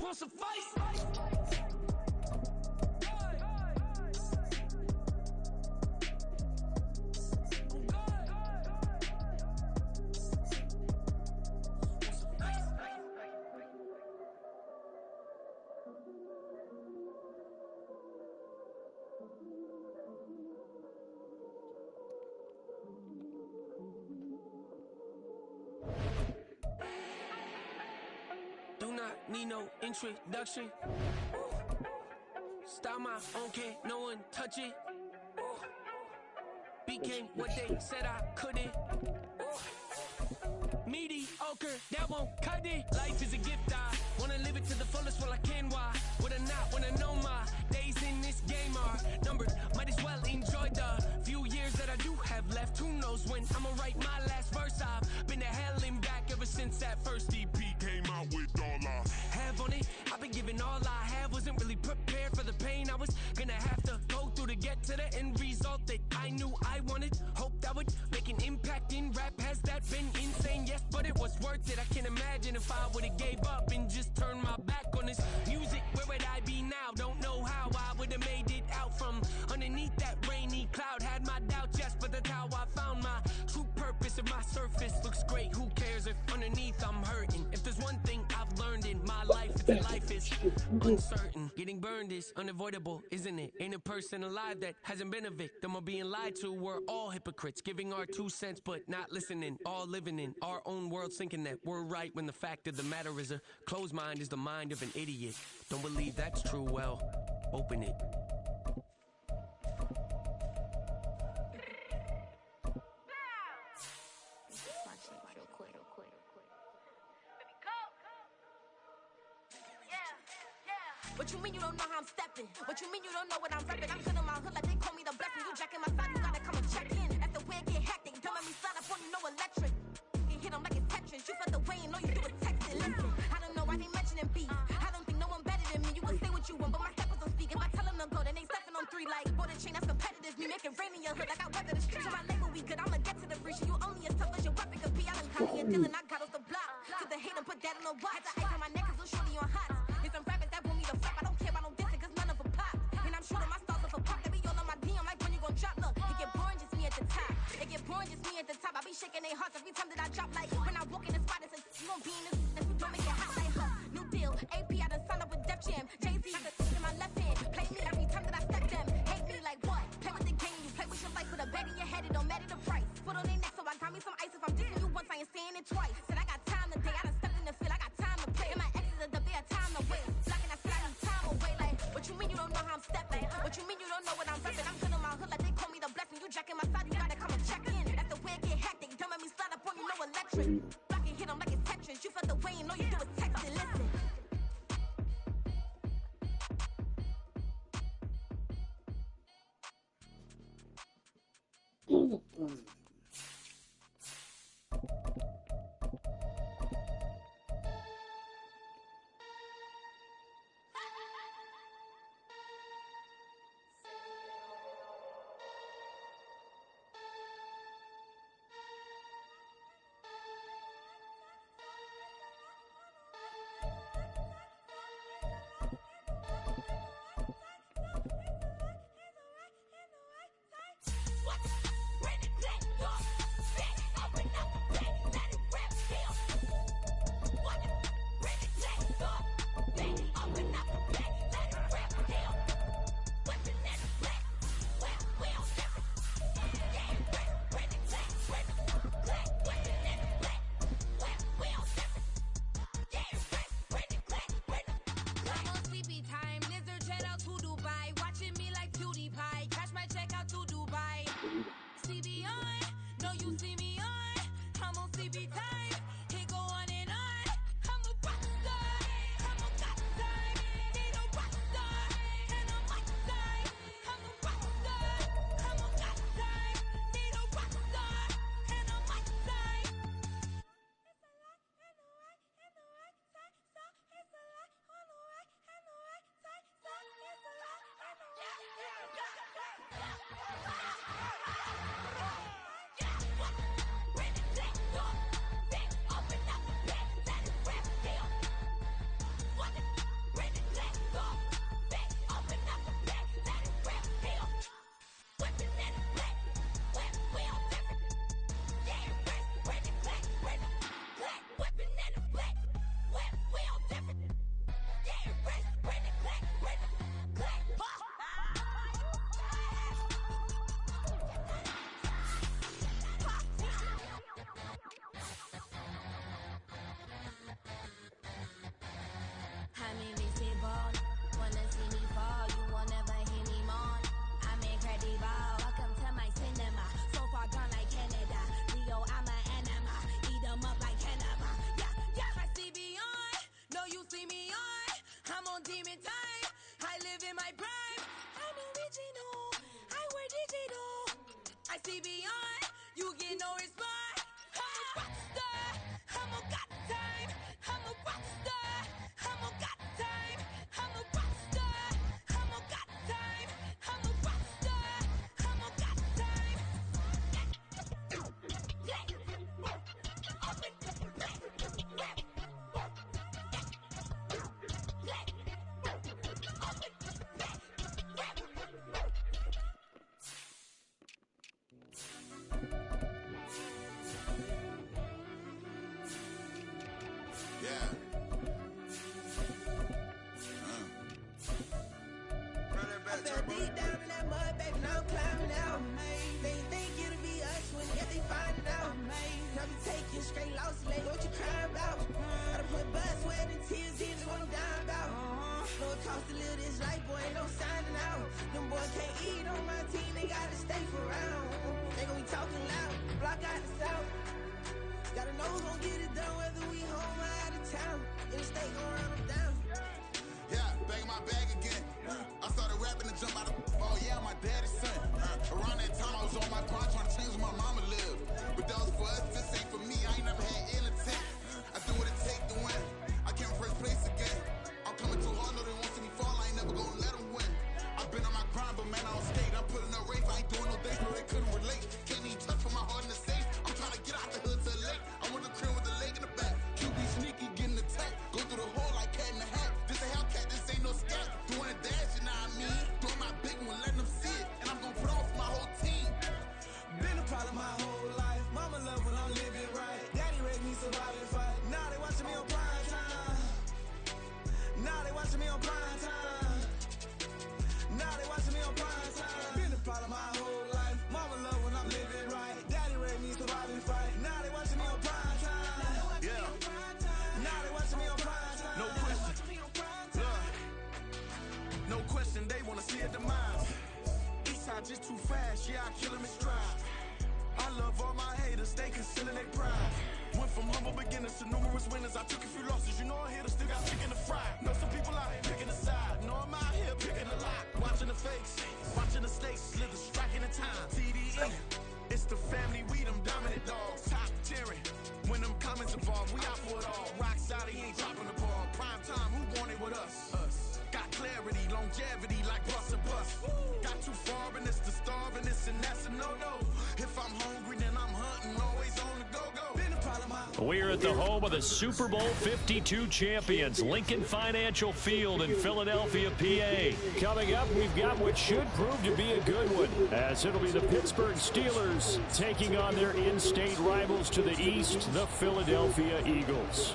won't suffice. Do not need no introduction. Style my own, can't no one touch it. Became what they said I couldn't. Mediocre, that won't cut it. Life is a gift, I wanna live it to the fullest while I can. Why would I not wanna know my days in this game are numbered? Might as well enjoy the few years that I do have left. Who knows when I'ma write my last verse? I've been to hell and back ever since that first EP came out with all I have on it. I've been giving all I have, wasn't really prepared for the pain I was gonna have to go through to get to the end result that I knew I wanted. Hoped I would make an impact in rap. Has that been insane? Yes, but it was worth it. I can't imagine if I would've gave up and just turned my back on this music. Where would I be now? Don't know how I would've made it out from underneath that rainy cloud. Had my doubts, yes, but that's how I found my true purpose. If my surface looks great, who cares if underneath I'm hurting? If there's one thing I've learned in my life, it's that life is uncertain. Getting burned is unavoidable, isn't it? Ain't a person alive that hasn't been a victim of being lied to. We're all hypocrites, giving our 2 cents but not listening. All living in our own world, thinking that we're right when the fact of the matter is a closed mind is the mind of an idiot. Don't believe that's true? Well, open it. What you mean you don't know how I'm stepping? What you mean you don't know what I'm repping? I'm good in my hood like they call me the blessing. You jacking my side, you gotta come and check in. That's the way it get hectic. Don't make me slide up on you, no electric. You hit them like it's Tetris. You felt the way and all you do is texting. Listen, I don't know why they mentioning beef. I don't think no one better than me. You can say what you want, but my steppers don't speak. If I tell them to go, then they stepping on 3 like border chain. That's competitive. Me making rain in your hood like I weather the streets. My label we good. I'ma get to the breach. You only as tough as your weapon could be. I done caught me a deal and I got off the block. Took the hate and put that on the watch. Had the ice on my neck 'cause I'm shorty on hot. Here's some rappers that want me to flop. I don't care about no dissing 'cause none of them pop. And I'm shooting my stars off a pop. They be all on my DM like when you gon' drop. Look, it get boring just me at the top. It get boring just me at the top. I be shaking their hearts every time that I drop. Like when I walk in the spot, it says you gon' be in this. If you don't make it hot like her. New deal, AP, I done signed up with Def Jam. Jay-Z got the in my left hand. Play me every time that I step them. Hate me like what? Play with the game, you play with your life. With a bag in your head, it don't matter the price. Put on their neck, so I got me some ice. If I'm dissing you once, I ain't saying it twice. Said I got time today, I done stepped in the field, I got time to play. And my exes are up there, time to wait. Blocking, I said I need time away. Like, what you mean you don't know how I'm stepping? What you mean you don't know what I'm repping? I'm good in my hood like they call me the blessing. You jacking my side, you gotta come and check in. That's the way it get hectic. Don't make me slide up on you, no electric. Blocking, hit them like it's Tetris. You felt the way and all you do is text and listen. demon time. I live in my prime. I'm original. I wear digital. I see beyond. You get no response. I'm a rock star. I'm a got time. I'm a rock star. I'm a got time. I'm a rock star. I'm a got time. I'm a rock star. I'm a got time. Just too fast, yeah, I kill him in stride. I love all my haters, they concealing their pride. Went from humble beginners to numerous winners. I took a few losses, you know I hit, still got chicken to fry. Know some people out here picking a side, know I'm out here picking a lot. Watching the fakes, watching the stakes, slither, striking the time. TDE, it's the family, we them dominant dogs. Top tiering, when them comments involved, we out for it all. Rock side, he ain't dropping the ball. Prime time, who want it with us? Got clarity, longevity, like bus and bus. Got too far and it's the starving, this and that's a no-no. If I'm hungry, then I'm hunting, always on the go-go. We're at the home of the Super Bowl 52 champions, Lincoln Financial Field in Philadelphia, PA. Coming up, we've got what should prove to be a good one, as it'll be the Pittsburgh Steelers taking on their in-state rivals to the east, the Philadelphia Eagles.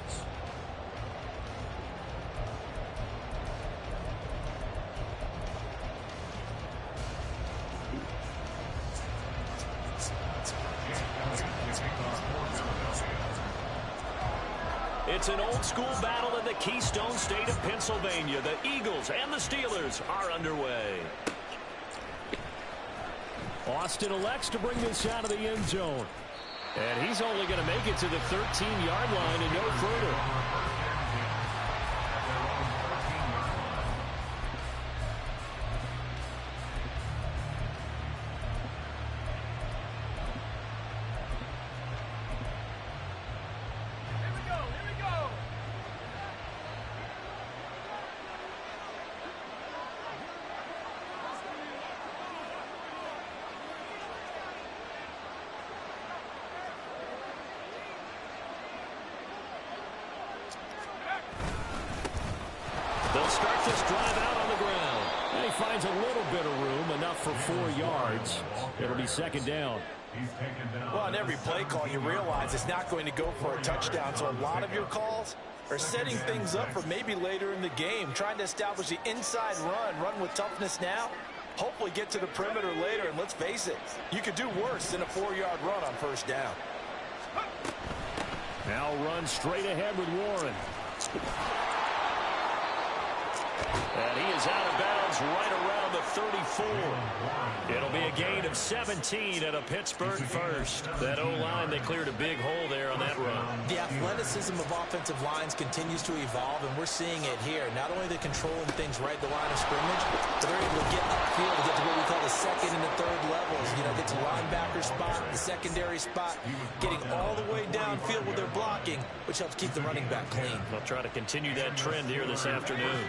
It's an old-school battle in the Keystone State of Pennsylvania. The Eagles and the Steelers are underway. Austin elects to bring this out of the end zone. And he's only going to make it to the 13-yard line and no further. They'll start this drive out on the ground. And he finds a little bit of room, enough for 4 yards. It'll be second down. Well, on every play call, you realize it's not going to go for a touchdown. So a lot of your calls are setting things up for maybe later in the game, trying to establish the inside run with toughness now, hopefully get to the perimeter later. And let's face it, you could do worse than a 4-yard run on first down. Now run straight ahead with Warren. And he is out of bounds right around the 34. It'll be a gain of 17 and a Pittsburgh first. That O-line, they cleared a big hole there on that run. The athleticism of offensive lines continues to evolve, and we're seeing it here. Not only are they controlling things right at the line of scrimmage, but they're able to get upfield to get to what we call the second and the third levels. You know, get to linebacker spot, the secondary spot, getting all the way downfield with their blocking, which helps keep the running back clean. They'll try to continue that trend here this afternoon.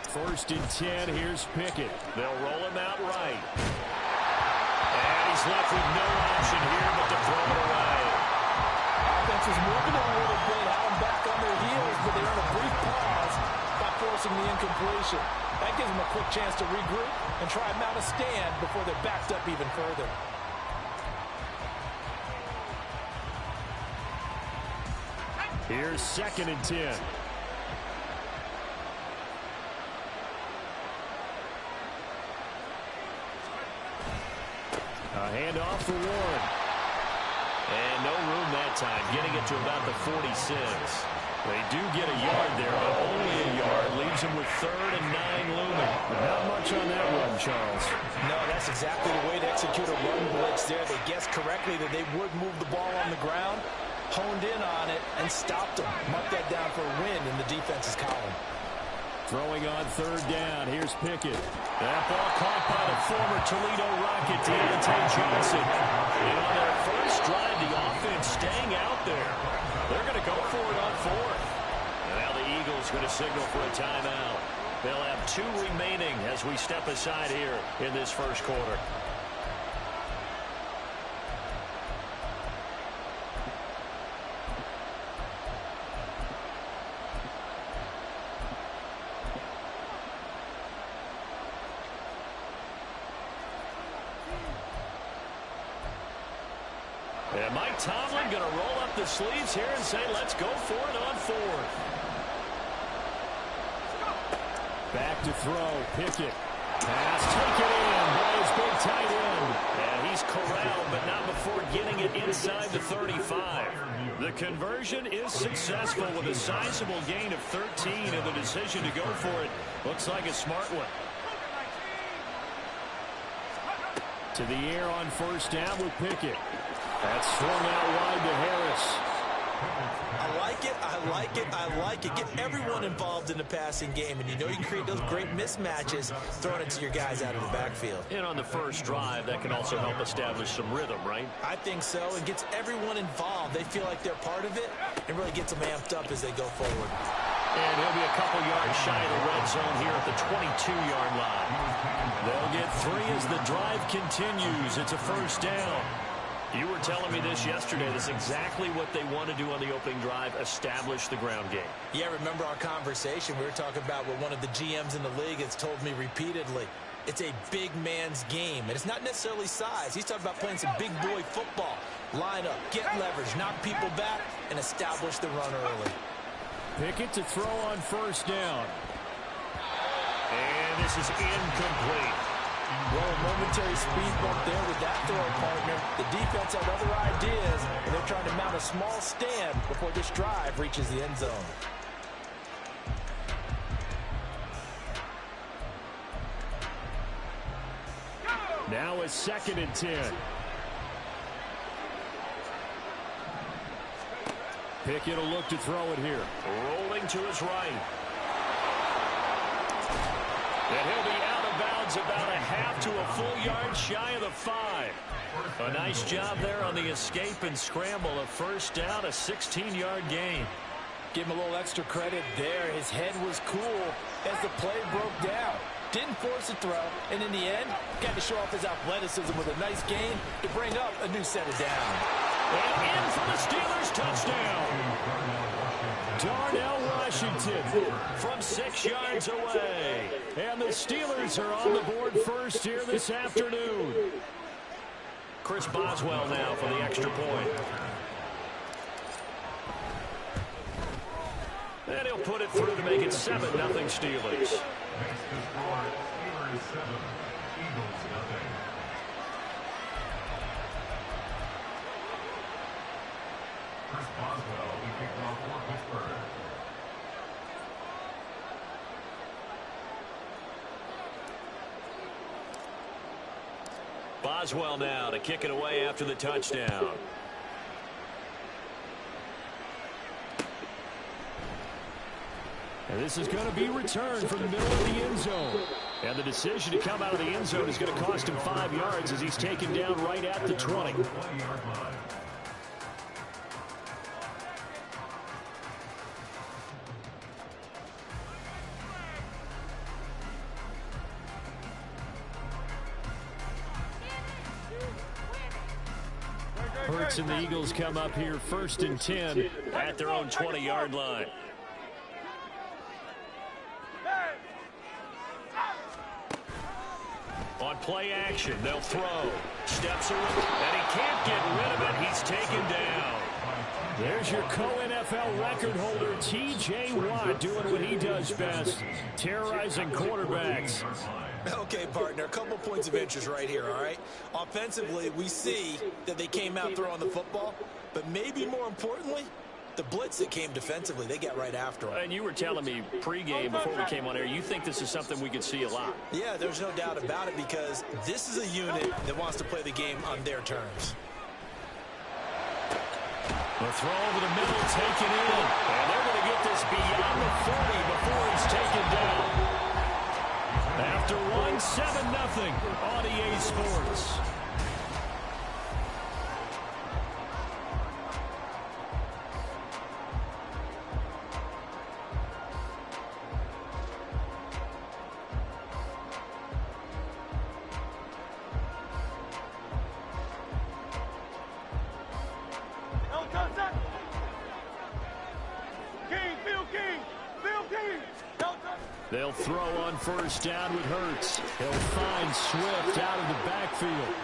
First and 10, here's Pickett. They'll roll him out right. And he's left with no option here but to throw it away. Offense is moving a little bit, having back on their heels, but they're on a brief pause by forcing the incompletion. That gives them a quick chance to regroup and try and mount a stand before they're backed up even further. Here's second and 10. A handoff for Warren. And no room that time, getting it to about the 46. They do get a yard there, but only a yard. Leaves them with 3rd and 9 looming. Not much on that run, Charles. No, that's exactly the way to execute a run blitz there. They guessed correctly that they would move the ball on the ground, honed in on it, and stopped them. Mark that down for a win in the defense's column. Throwing on 3rd down. Here's Pickett. That ball caught by the former Toledo Rocket, Deontay Johnson. And on their first drive, the offense staying out there. They're going to go for it on 4th. And now the Eagles going to signal for a timeout. They'll have 2 remaining as we step aside here in this first quarter. And Mike Tomlin going to roll up the sleeves here and say, let's go for it on 4th. Back to throw. Pickett. Pass taken in by his big tight end. And he's corralled, but not before getting it inside the 35. The conversion is successful with a sizable gain of 13, and the decision to go for it looks like a smart one. To the air on 1st down with Pickett. That's swung out wide to Harris. I like it, I like it, I like it. Get everyone involved in the passing game, and you know you create those great mismatches throwing it to your guys out of the backfield. And on the first drive, that can also help establish some rhythm, right? I think so. It gets everyone involved. They feel like they're part of it, and really gets them amped up as they go forward. And he'll be a couple yards shy of the red zone here at the 22-yard line. They'll get 3 as the drive continues. It's a first down. You were telling me this yesterday. This is exactly what they want to do on the opening drive, establish the ground game. Yeah, remember our conversation? We were talking about what one of the GMs in the league has told me repeatedly. It's a big man's game, and it's not necessarily size. He's talking about playing some big boy football. Line up, get leverage, knock people back, and establish the run early. Pickett to throw on 1st down. And this is incomplete. Well, a momentary speed bump there with that throw partner. The defense had other ideas, and they're trying to mount a small stand before this drive reaches the end zone. Now it's 2nd and 10. Pickett will look to throw it here. Rolling to his right. And he'll be out of bounds about a half to a full yard shy of the 5. A nice job there on the escape and scramble. A first down, a 16-yard gain. Give him a little extra credit there. His head was cool as the play broke down. Didn't force a throw, and in the end, got to show off his athleticism with a nice gain to bring up a new set of downs. And in for the Steelers, touchdown. Darnell Washington from 6 yards away. And the Steelers are on the board first here this afternoon. Chris Boswell now for the extra point. And he'll put it through to make it 7-0 Steelers. Boswell now to kick it away after the touchdown. And this is going to be returned from the middle of the end zone. And the decision to come out of the end zone is going to cost him 5 yards as he's taken down right at the 20. Hurts and the Eagles come up here 1st and 10 at their own 20-yard line. On play action, they'll throw. Steps around, and he can't get rid of it. He's taken down. There's your co-NFL record holder, T.J. Watt, doing what he does best, terrorizing quarterbacks. Okay, partner, a couple points of interest right here, all right? Offensively, we see that they came out throwing the football, but maybe more importantly, the blitz that came defensively, they got right after him. And you were telling me pregame before we came on air, you think this is something we could see a lot. Yeah, there's no doubt about it because this is a unit that wants to play the game on their terms. The throw over the middle, taken in. And they're going to get this beyond the 40 before he's taken down. After one, 7-0 on EA Sports. They'll throw on 1st down with Hurts. He'll find Swift out of the backfield.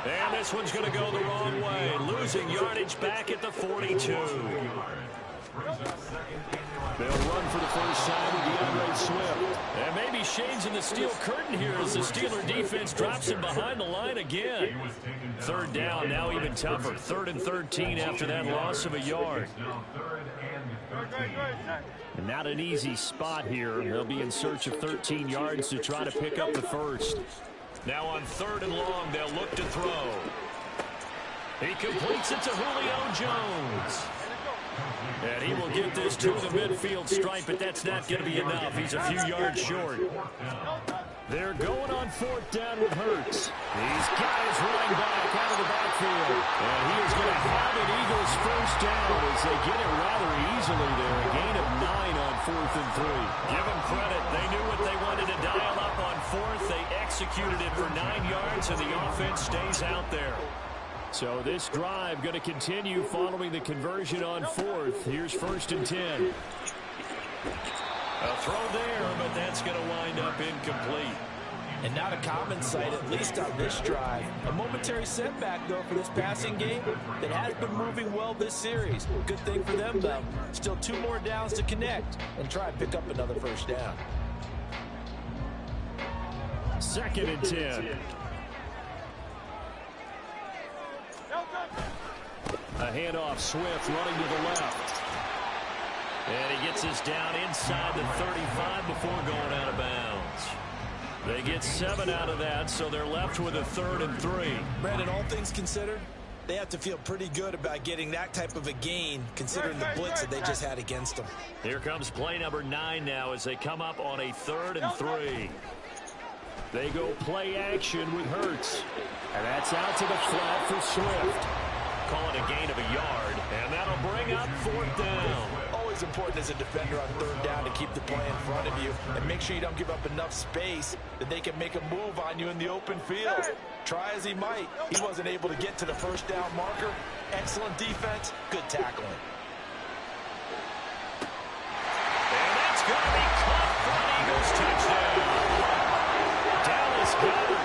And this one's going to go the wrong way. Losing yardage back at the 42. They'll run for the 1st time with DeAndre Swift. And maybe shades in the steel curtain here as the Steeler defense drops him behind the line again. 3rd down, now even tougher. 3rd and 13 after that loss of a yard. And not an easy spot here. They'll be in search of 13 yards to try to pick up the 1st. Now on 3rd and long, they'll look to throw. He completes it to Julio Jones. And he will get this to the midfield stripe, but that's not going to be enough. He's a few yards short. They're going on 4th down with Hurts. He's got his running back out of the backfield. And he is going to have an Eagles 1st down as they get it rather easily there. A gain of 9 on 4th and 3. Give them credit. They knew what they wanted to dial up on 4th. They executed it for 9 yards, and the offense stays out there. So this drive going to continue following the conversion on 4th. Here's 1st and 10. A throw there, but that's going to wind up incomplete. And not a common sight, at least on this drive. A momentary setback, though, for this passing game that has been moving well this series. Good thing for them, though. Still 2 more downs to connect and try and pick up another 1st down. 2nd and 10. A handoff, Swift running to the left. And he gets us down inside the 35 before going out of bounds. They get 7 out of that, so they're left with a 3rd and 3. Brandon, all things considered, they have to feel pretty good about getting that type of a gain, considering the blitz that they just had against them. Here comes play number 9 now as they come up on a 3rd and 3. They go play action with Hurts. And that's out to the flat for Swift. Call it a gain of a yard, and that'll bring up 4th down. Always important as a defender on 3rd down to keep the play in front of you and make sure you don't give up enough space that they can make a move on you in the open field. Try as he might, he wasn't able to get to the 1st down marker. Excellent defense, good tackling. And that's going to be caught for an Eagles touchdown. Dallas got it,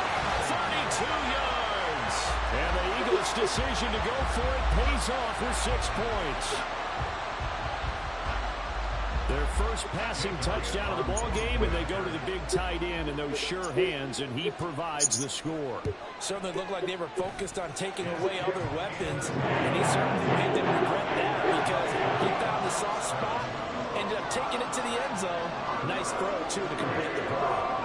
32 yards. And the Eagles' decision to go for it pays off with 6 points. Their first passing touchdown of the ball game, and they go to the big tight end and those sure hands, and he provides the score. Certainly looked like they were focused on taking away other weapons, and he certainly made them regret that because he found the soft spot, ended up taking it to the end zone. Nice throw, too, to complete the play.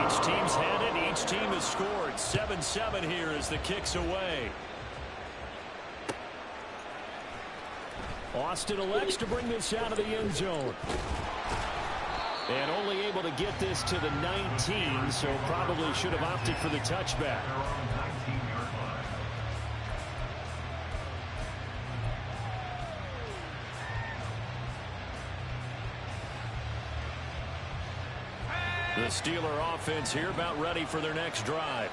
Each team's had it. Each team has scored. 7-7 here as the kick's away. Austin elects to bring this out of the end zone. And only able to get this to the 19, so probably should have opted for the touchback. The Steeler offense here about ready for their next drive.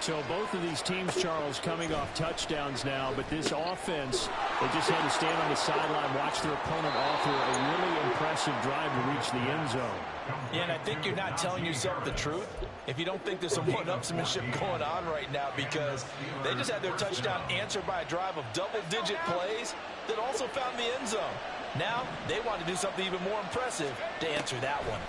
So both of these teams, Charles, coming off touchdowns now, but this offense, they just had to stand on the sideline, watch their opponent offer a really impressive drive to reach the end zone. Yeah, and I think you're not telling yourself the truth if you don't think there's some one-upsmanship going on right now, because they just had their touchdown answered by a drive of double-digit plays that also found the end zone. Now they want to do something even more impressive to answer that one.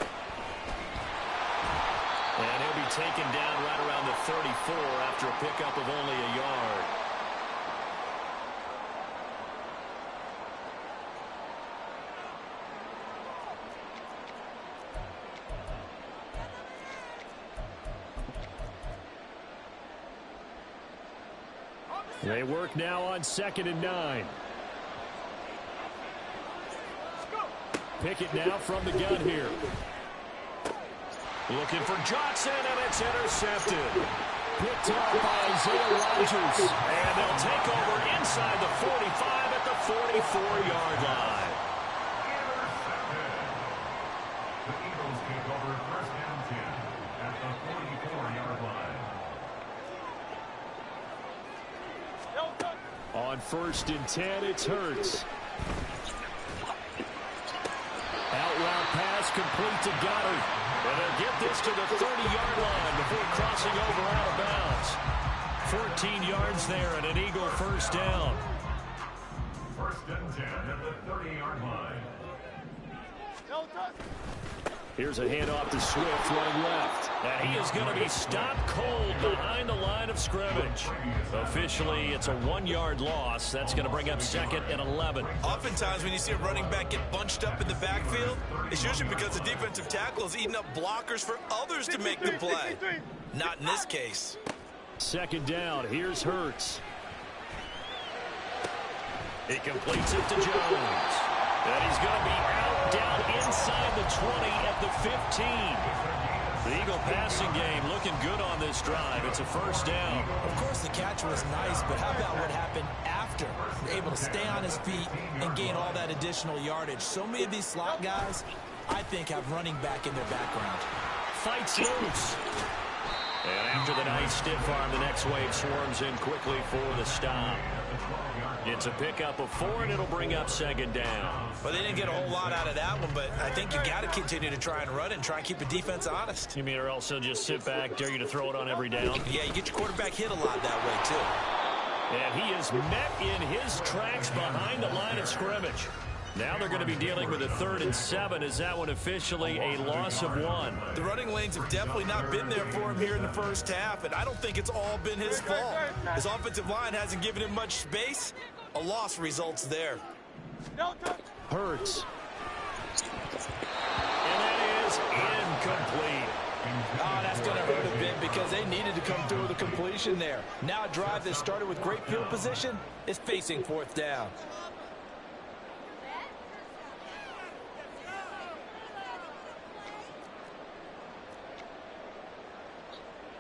And he'll be taken down right around the 34 after a pickup of only a yard. They work now on 2nd and 9. Pickett now from the gun here. Looking for Johnson, and it's intercepted. Picked up by Isaiah Rodgers. And they'll take over inside the 45 at the 44-yard line. The Eagles take over 1st and 10 at the 44-yard line. On 1st and 10, it's Hurts. Out route pass complete to Goddard. And they'll get this to the 30-yard line before crossing over out of bounds. 14 yards there and an Eagle first down. 1st and 10 at the 30-yard line. Here's a handoff to Swift running left. And he is going to be stopped cold behind the line of scrimmage. Officially, it's a 1-yard loss. That's going to bring up 2nd and 11. Oftentimes when you see a running back get bunched up in the backfield, it's usually because the defensive tackle is eating up blockers for others to make the play. Not in this case. 2nd down. Here's Hurts. He completes it to Jones. And he's going to be out down inside the 20 at the 15. The Eagle passing game looking good on this drive. It's a first down. Of course, the catch was nice, but how about what happened after? Able to stay on his feet and gain all that additional yardage. So many of these slot guys, I think, have running back in their background. Fights loose. And after the nice stiff arm, the next wave swarms in quickly for the stop. It's a pickup of 4, and it'll bring up 2nd down. Well, they didn't get a whole lot out of that one, but I think you got to continue to try and run it and try and keep the defense honest. You mean, or else they'll just sit back, dare you to throw it on every down? Yeah, you get your quarterback hit a lot that way, too. And he is met in his tracks behind the line of scrimmage. Now they're going to be dealing with a 3rd and 7. Is that one officially a loss of 1? The running lanes have definitely not been there for him here in the first half, and I don't think it's all been his fault. His offensive line hasn't given him much space. A loss results there. Hurts. And that is incomplete. Oh, that's going to hurt a bit because they needed to come through with a completion there. Now a drive that started with great field position is facing 4th down.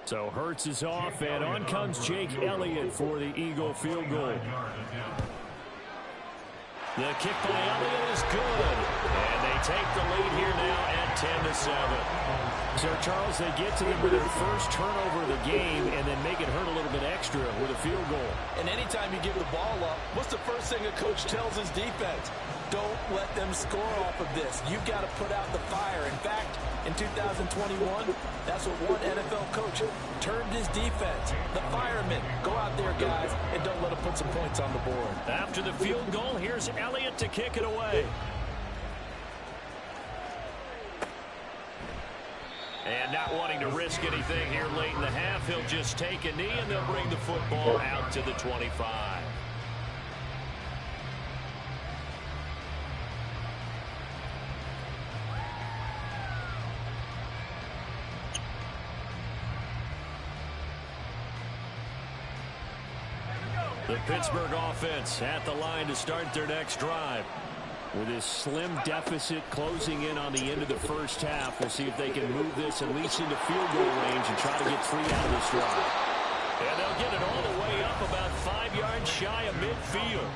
So Hurts is off, and on comes Jake Elliott for the Eagle field goal. The kick by Elliott is good. And they take the lead here now at 10-7. So, Charles, they get to them with their first turnover of the game and then make it hurt a little bit extra with a field goal. And anytime you give the ball up, what's the first thing a coach tells his defense? Don't let them score off of this. You've got to put out the fire. In fact, in 2021, that's what one NFL coach termed his defense. The firemen. Go out there, guys, and don't let them put some points on the board. After the field goal, here's Elliott to kick it away. And not wanting to risk anything here late in the half, he'll just take a knee, and they'll bring the football out to the 25. The Pittsburgh offense at the line to start their next drive. With this slim deficit closing in on the end of the first half, we'll see if they can move this at least into field goal range and try to get 3 out of this drive. And they'll get it all the way up about 5 yards shy of midfield.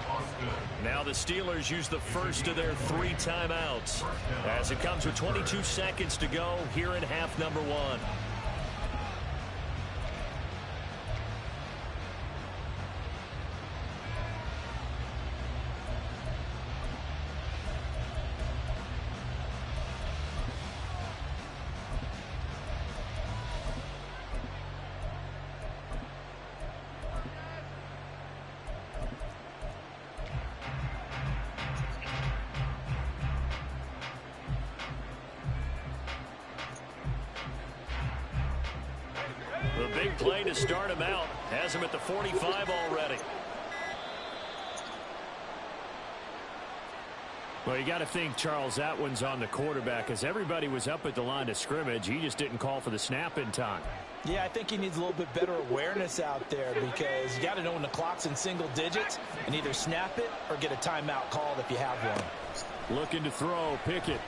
Now the Steelers use the first of their 3 timeouts as it comes with 22 seconds to go here in half number 1. The big play to start him out has him at the 45 already. Well, you got to think, Charles, that one's on the quarterback as everybody was up at the line of scrimmage. He just didn't call for the snap in time. Yeah, I think he needs a little bit better awareness out there because you got to know when the clock's in single digits and either snap it or get a timeout called if you have one. Looking to throw, Pickett.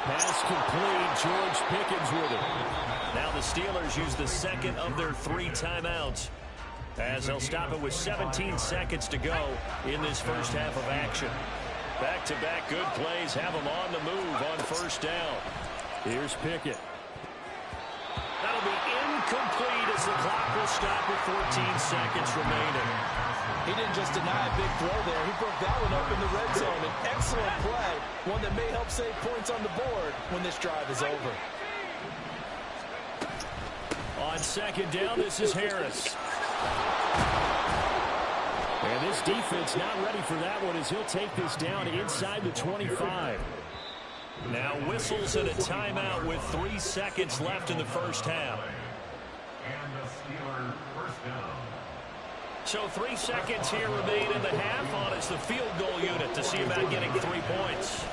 Pass complete, George Pickens with it. Now the Steelers use the second of their 3 timeouts as they'll stop it with 17 seconds to go in this first half of action. Back-to-back good plays have them on the move on first down. Here's Pickett. That'll be incomplete as the clock will stop with 14 seconds remaining. He didn't just deny a big throw there. He broke that one up in the red zone. An excellent play, one that may help save points on the board when this drive is over. On second down, this is Harris. And this defense not ready for that one as he'll take this down inside the 25. Now whistles and a timeout with 3 seconds left in the first half. And the Steelers first down. So 3 seconds here remain in the half on as the field goal unit to see about getting 3 points.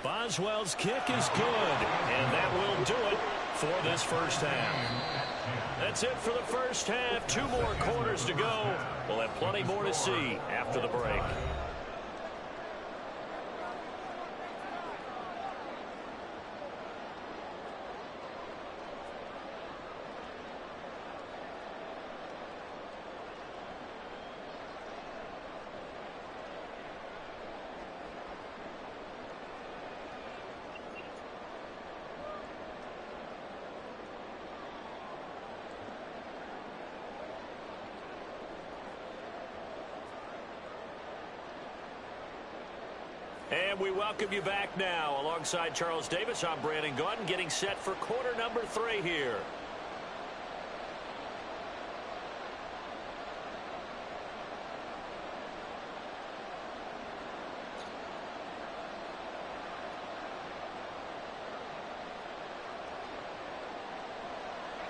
Boswell's kick is good, and that will do it for this first half. That's it for the first half. 2 more quarters to go. We'll have plenty more to see after the break. And we welcome you back now. Alongside Charles Davis, I'm Brandon Gaudin, getting set for quarter number 3 here.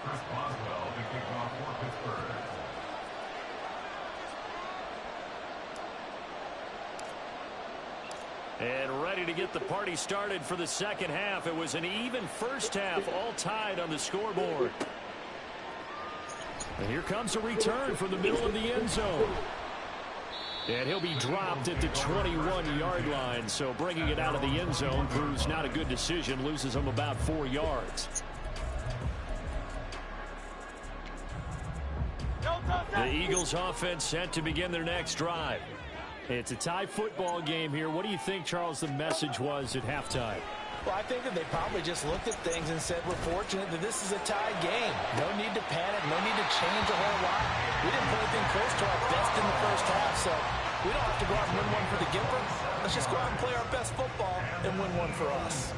Chris Boswell to kick off for Pittsburgh. And ready to get the party started for the second half. It was an even first half, all tied on the scoreboard. And here comes a return from the middle of the end zone. And he'll be dropped at the 21-yard line. So bringing it out of the end zone proves not a good decision. Loses him about 4 yards. Go, go! The Eagles offense set to begin their next drive. It's a tie football game here. What do you think, Charles, the message was at halftime? Well, I think that they probably just looked at things and said, we're fortunate that this is a tie game. No need to panic. No need to change a whole lot. We didn't put anything close to our best in the first half, so we don't have to go out and win one for the giver. Let's just go out and play our best football and win one for us.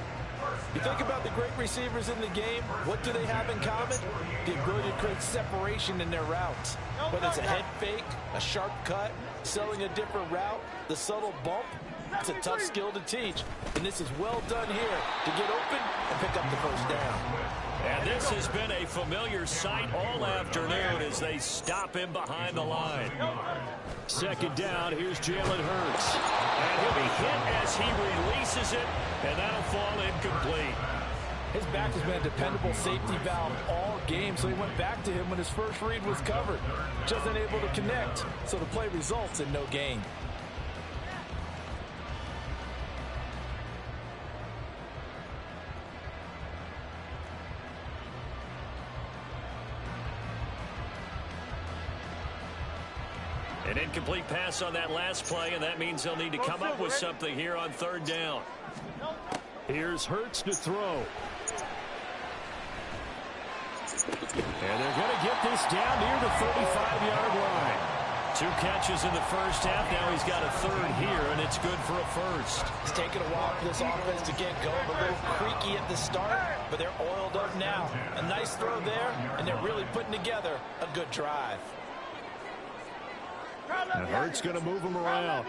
You think about the great receivers in the game, what do they have in common? The ability to create separation in their routes. Whether it's a head fake, a sharp cut, selling a different route, the subtle bump, it's a tough skill to teach. And this is well done here to get open and pick up the first down. And this has been a familiar sight all afternoon as they stop him behind the line. Second down, here's Jalen Hurts. And he'll be hit as he releases it, and that'll fall incomplete. His back has been a dependable safety valve all game, so he went back to him when his first read was covered. Just unable to connect, so the play results in no gain. An incomplete pass on that last play, and that means they'll need to come up with something here on third down. Here's Hurts to throw. And they're going to get this down near the 35-yard line. 2 catches in the first half. Now he's got a third here, and it's good for a first. It's taken a while for this offense to get going. A little creaky at the start, but they're oiled up now. A nice throw there, and they're really putting together a good drive. And Hurts going to move him around.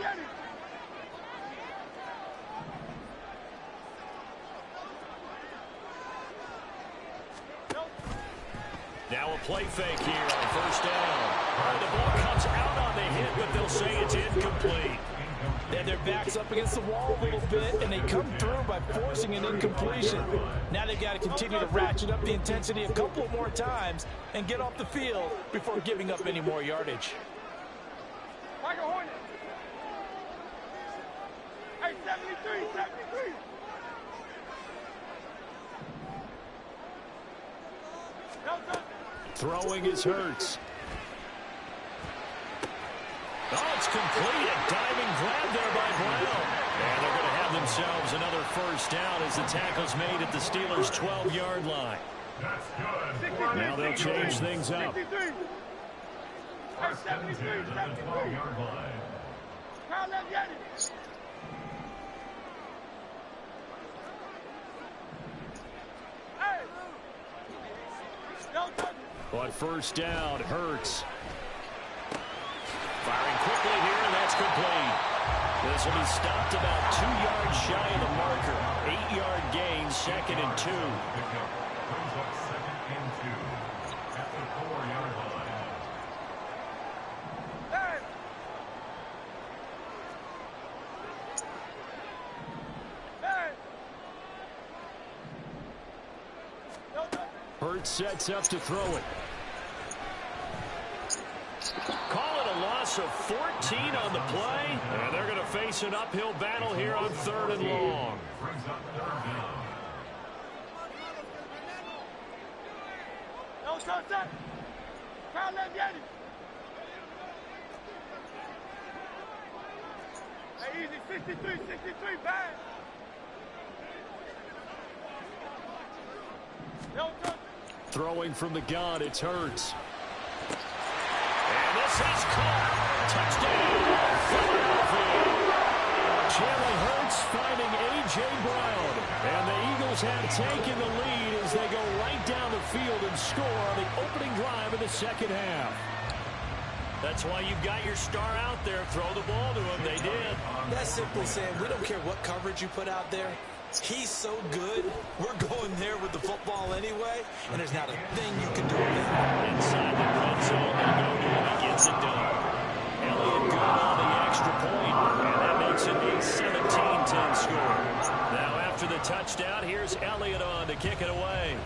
Now a play fake here on first down. The ball comes out on the hit, but they'll say it's incomplete. And their back's up against the wall a little bit, and they come through by forcing an incompletion. Now they've got to continue to ratchet up the intensity a couple more times and get off the field before giving up any more yardage. Hey, 73. Throwing is Hurts. Oh, it's complete. A diving grab there by Brown. And they're going to have themselves another first down as the tackle's made at the Steelers' 12-yard line. That's good. Now they'll change things up. 63. Hey, 73. 12-yard line. Carl Leviani. Hey. No touch. On first down, Hurts. Firing quickly here, and that's complete. This will be stopped about 2 yards shy of the marker. 8-yard gain, 2nd and 2. Pickup brings up 2nd and 2 at the 4-yard line. Hey. Hey. No touch. Hurts sets up to throw it. Call it a loss of 14 on the play. And they're going to face an uphill battle here on 3rd and long. Brings up 3rd down. No touch. Carl Leviani. Hey, easy. 63, bang. No touch. Throwing from the gun, it's Hurts. And this is caught. Touchdown, Philadelphia. Jalen Hurts finding A.J. Brown. And the Eagles have taken the lead as they go right down the field and score on the opening drive of the second half. That's why you've got your star out there. Throw the ball to him. They did. That's simply saying we don't care what coverage you put out there. He's so good, we're going there with the football anyway, and there's not a thing you can do about it. Inside the red zone, they go to him. He gets it done. Elliott good on the extra point, and that makes it a 17-10 score. Now after the touchdown, here's Elliott on to kick it away.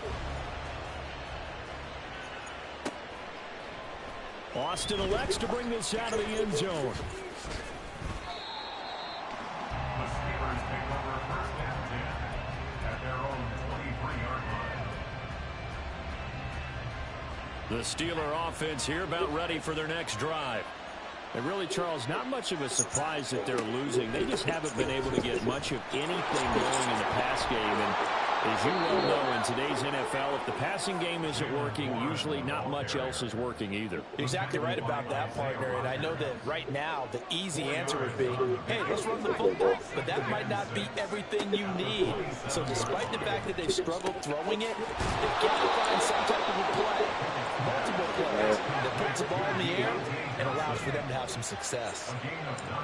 Austin elects to bring this out of the end zone. The Steelers take over 1st and 10 at their own 23-yard line. The Steeler offense here about ready for their next drive. And really, Charles, not much of a surprise that they're losing. They just haven't been able to get much of anything going in the pass game. And as you well know, in today's NFL, if the passing game isn't working, usually not much else is working either. Exactly right about that, partner. And I know that right now the easy answer would be, hey, let's run the football. But that might not be everything you need. So despite the fact that they've struggled throwing it, they've got to find some type of a play, multiple plays, that puts the ball in the air and allows for them to have some success.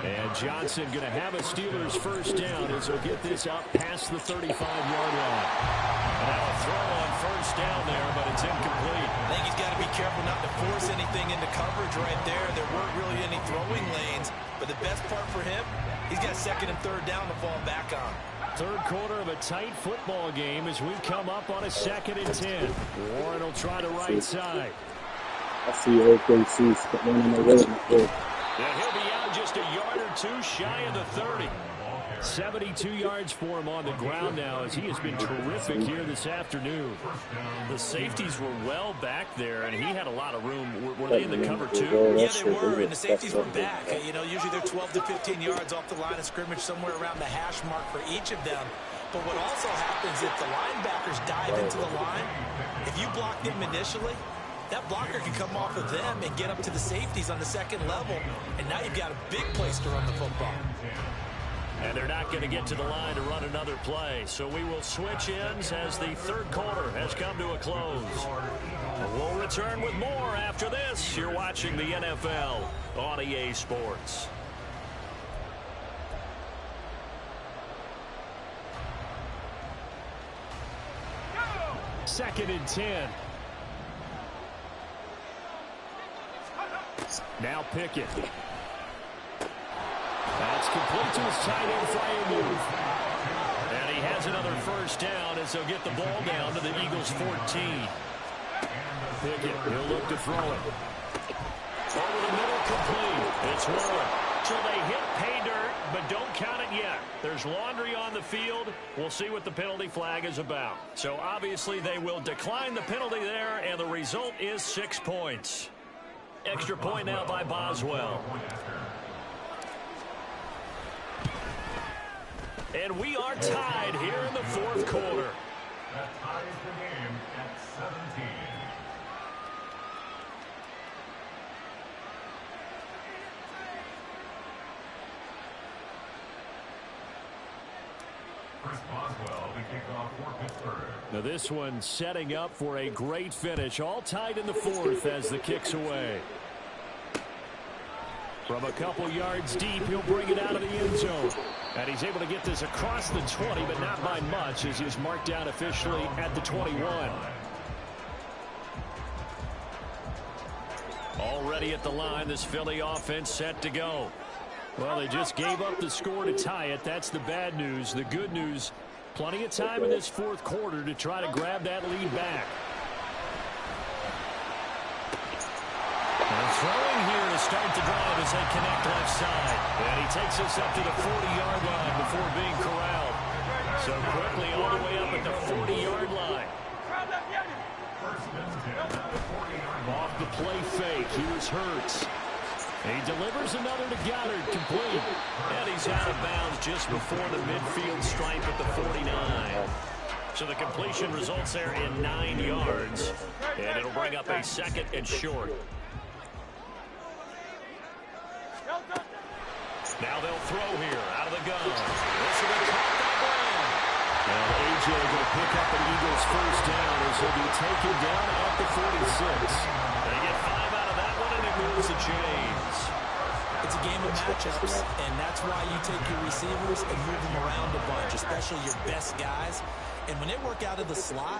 And Johnson going to have a Steelers first down as he'll get this out past the 35-yard line. And now a throw on first down there, but it's incomplete. I think he's got to be careful not to force anything into coverage right there. There weren't really any throwing lanes, but the best part for him, he's got second and third down to fall back on. Third quarter of a tight football game as we come up on a 2nd and 10. Warren will try the right side. I see OKC running away. And he'll be out just a yard or two shy of the 30. 72 yards for him on the ground now as he has been terrific here this afternoon. The safeties were well back there, and he had a lot of room. Were they in the cover too? Yeah, they were, and the safeties were back. You know, usually they're 12 to 15 yards off the line of scrimmage, somewhere around the hash mark for each of them. But what also happens if the linebackers dive into the line, if you block them initially, that blocker can come off of them and get up to the safeties on the second level, and now you've got a big place to run the football. And they're not going to get to the line to run another play. So we will switch ends as the third quarter has come to a close. We'll return with more after this. You're watching the NFL on EA Sports. Second and 10. Now Pickett. That's complete to his tight end flying move. And he has another first down as they'll get the ball down to the Eagles' 14. Pickett, he'll look to throw it. Over the middle, complete. It's rolling. So they hit pay dirt, but don't count it yet. There's laundry on the field. We'll see what the penalty flag is about. So obviously they will decline the penalty there, and the result is 6 points. Extra point now by Boswell. And we are tied here in the fourth quarter. That ties the game at 17. Chris Boswell, the kickoff for Pittsburgh. Now this one setting up for a great finish. All tied in the fourth as the kick's away. From a couple yards deep, he'll bring it out of the end zone. And he's able to get this across the 20, but not by much as he's marked down officially at the 21. Already at the line, this Philly offense set to go. Well, they just gave up the score to tie it. That's the bad news. The good news, plenty of time in this fourth quarter to try to grab that lead back. And throwing here to start the drive as they connect left side. And he takes us up to the 40-yard line before being corralled. So quickly all the way up at the 40-yard line. Off the play fake, he was hurt. He delivers another to Goddard, complete. And he's out of bounds just before the midfield stripe at the 49. So the completion results there in 9 yards. And it'll bring up a second and short. Now they'll throw here out of the gun. This will be caught by Brown. And A.J. going to pick up an Eagles first down as he'll be taken down at the 46. They get 5 out of that one, and it moves the chains. It's a game of matchups, and that's why you take your receivers and move them around a bunch, especially your best guys. And when they work out of the slot,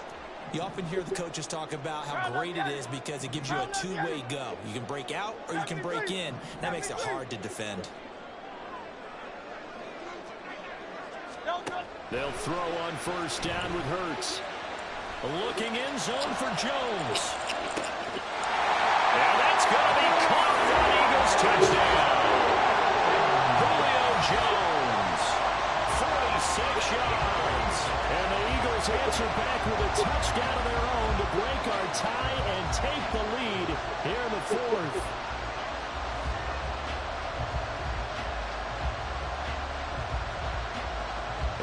you often hear the coaches talk about how great it is because it gives you a two-way go. You can break out or you can break in. That makes it hard to defend. They'll throw on first down with Hurts. Looking in zone for Jones. And that's going to be caught for an Eagles touchdown. Julio Jones, 46 yards. And the Eagles answer back with a touchdown of their own to break our tie and take the lead here in the fourth.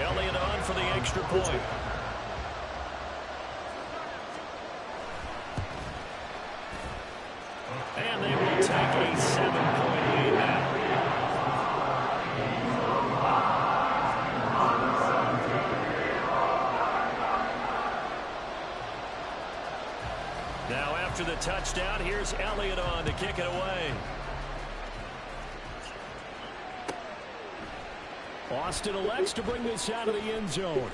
Elliott on for the extra point. And they will take a 7-point lead now. Now after the touchdown, here's Elliott on to kick it away. Austin elects to bring this out of the end zone.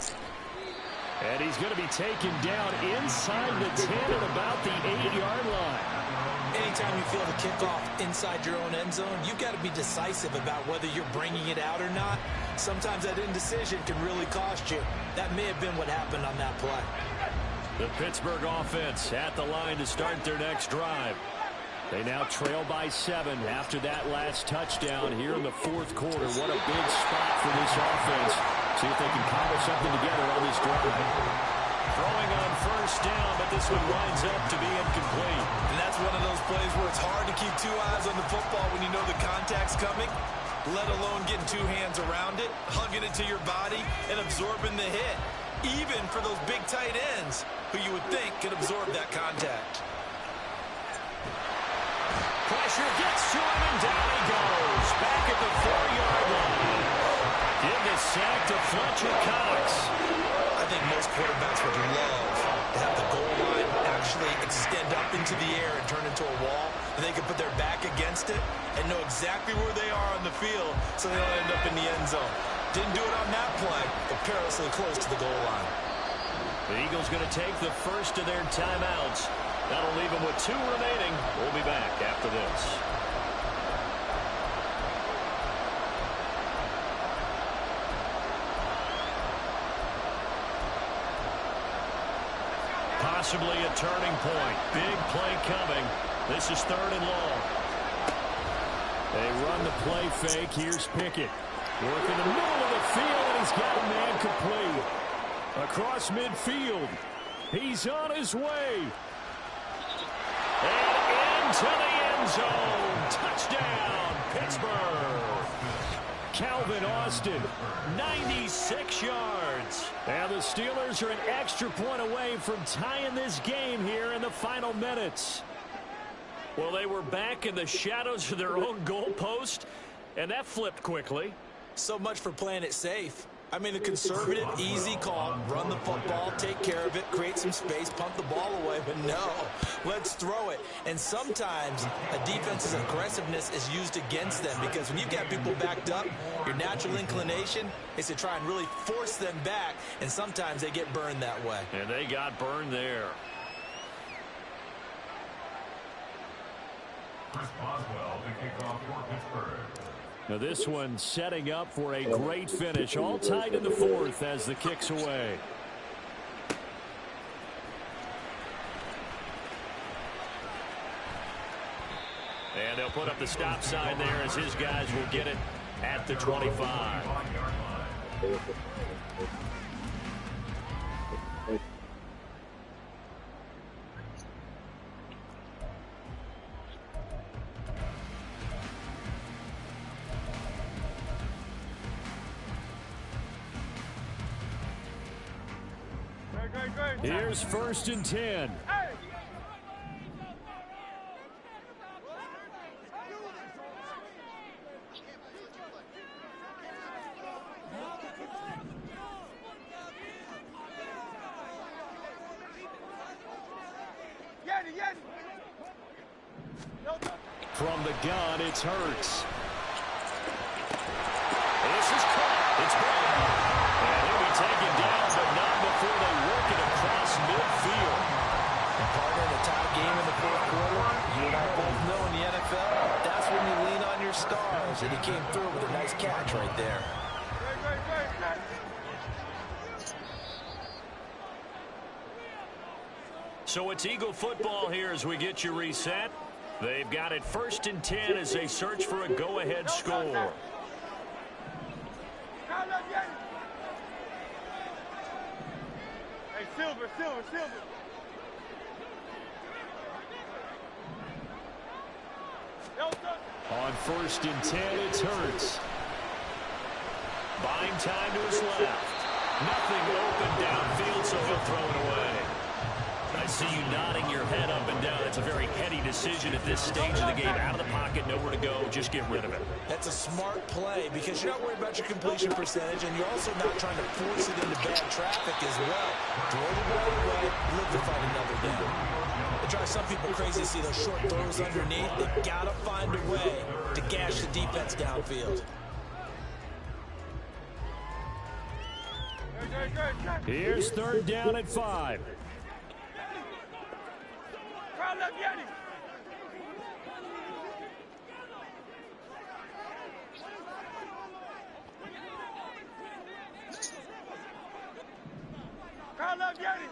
And he's going to be taken down inside the 10 at about the 8-yard line. Anytime you feel the kickoff inside your own end zone, you've got to be decisive about whether you're bringing it out or not. Sometimes that indecision can really cost you. That may have been what happened on that play. The Pittsburgh offense at the line to start their next drive. They now trail by 7 after that last touchdown here in the fourth quarter. What a big spot for this offense. See if they can cobble something together on this drive. Throwing on first down, but this one winds up to be incomplete. And that's one of those plays where it's hard to keep two eyes on the football when you know the contact's coming, let alone getting two hands around it, hugging it to your body, and absorbing the hit. Even for those big tight ends who you would think could absorb that contact. Pressure gets to him, and down he goes. Back at the 4-yard line. Give the sack to Fletcher Cox. I think most quarterbacks would love to have the goal line actually extend up into the air and turn into a wall, and they can put their back against it and know exactly where they are on the field so they don't end up in the end zone. Didn't do it on that play, but perilously close to the goal line. The Eagles going to take the first of their timeouts. That'll leave them with 2 remaining. We'll be back after this. Possibly a turning point. Big play coming. This is 3rd and long. They run the play fake. Here's Pickett. Working the middle of the field, and he's got a man complete. Across midfield. He's on his way. And into the end zone. Touchdown, Pittsburgh. Calvin Austin, 96 yards. And the Steelers are an extra point away from tying this game here in the final minutes. Well, they were back in the shadows of their own goalpost, and that flipped quickly. So much for playing it safe. I mean, a conservative, easy call, run the football, take care of it, create some space, pump the ball away, but no, let's throw it. And sometimes a defense's aggressiveness is used against them because when you've got people backed up, your natural inclination is to try and really force them back, and sometimes they get burned that way. And they got burned there. Chris Boswell to kick off for Pittsburgh. Now this one setting up for a great finish. All tied in the fourth as the kick's away. And they'll put up the stop sign there as his guys will get it at the 25. Here's 1st and 10. From the gun, it's Hurts. This is caught. It's gone. And he'll be taken down, but not before they work it across midfield. And partner, in a tie game in the fourth quarter, you and I both know in the NFL, that's when you lean on your stars. And he came through with a nice catch right there. So it's Eagle football here as we get you reset. They've got it 1st and 10 as they search for a go-ahead score. Hey, Silver. On 1st and 10, it's Hurts. Buying time to his left. Nothing open downfield, so he'll throw it away. I see you nodding your head up and down. It's a very heady decision at this stage of the game. Out of the pocket, nowhere to go. Just get rid of it. That's a smart play because you're not worried about your completion percentage, and you're also not trying to force it into bad traffic as well. Throw the ball away, live to find another down. It drives some people crazy to see those short throws underneath. They've got to find a way to gash the defense downfield. Here's 3rd down at 5. Crowd left Yeti. Crowd left Yeti.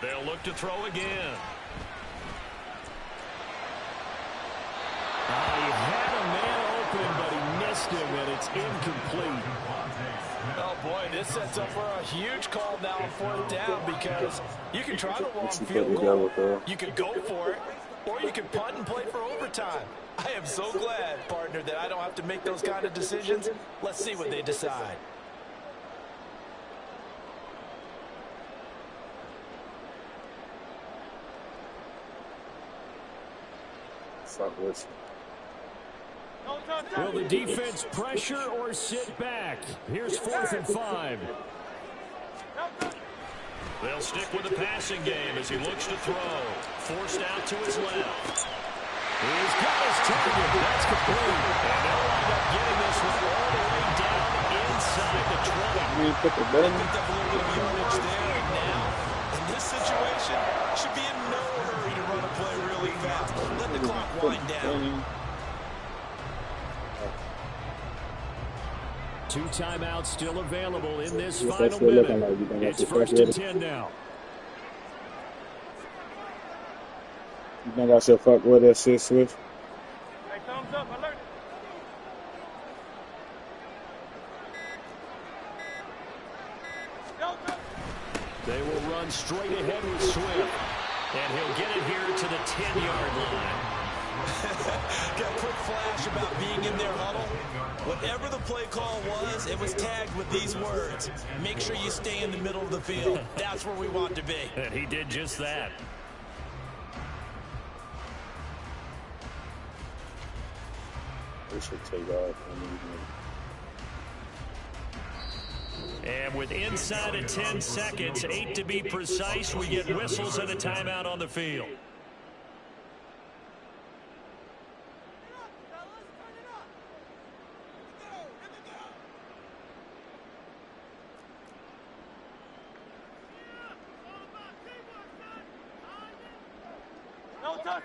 They'll look to throw again. He had a man open, but he missed him, and it's incomplete. Oh, boy, this sets up for a huge call now on 4th down because you can try the long field goal, you can go for it, or you can punt and play for overtime. I am so glad, partner, that I don't have to make those kind of decisions. Let's see what they decide. Will the defense pressure or sit back? Here's 4th and 5. They'll stick with the passing game as he looks to throw. Forced out to his left. He's got his target. That's complete. And they'll wind up getting this one all the way down inside the 20. You put the button. Picked up a little bit of yardage there, and now, in this situation, should be in no hurry to run a play really fast. Let the clock wind down. 2 timeouts still available in this final minute. It's 1st and 10 now. You think I should fuck with that shit, Swift? Hey, thumbs up, alert. They will run straight ahead with Swift. And he'll get it here to the 10-yard line. Got a quick flash about being in their huddle. Whatever the play call was, it was tagged with these words. Make sure you stay in the middle of the field. That's where we want to be. And he did just that. We should take off. And with inside of 10 seconds, 8 to be precise, we get whistles and a timeout on the field.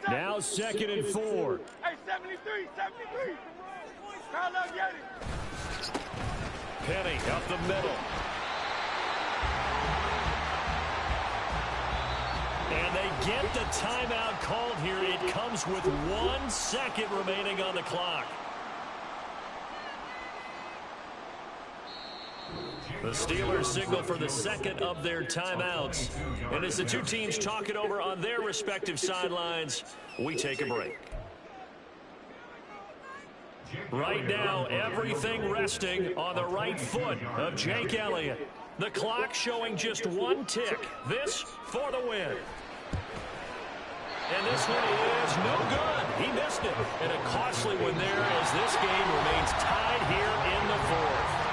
Now 2nd and 4. Hey, 73, 73. Crowd left Yeti. Penny up the middle. And they get the timeout called here. It comes with 1 second remaining on the clock. The Steelers signal for the 2nd of their timeouts. And as the 2 teams talk it over on their respective sidelines, we take a break. Right now, everything resting on the right foot of Jake Elliott. The clock showing just 1 tick. This for the win. And this one is no good. He missed it. And a costly one there as this game remains tied here in the 4th.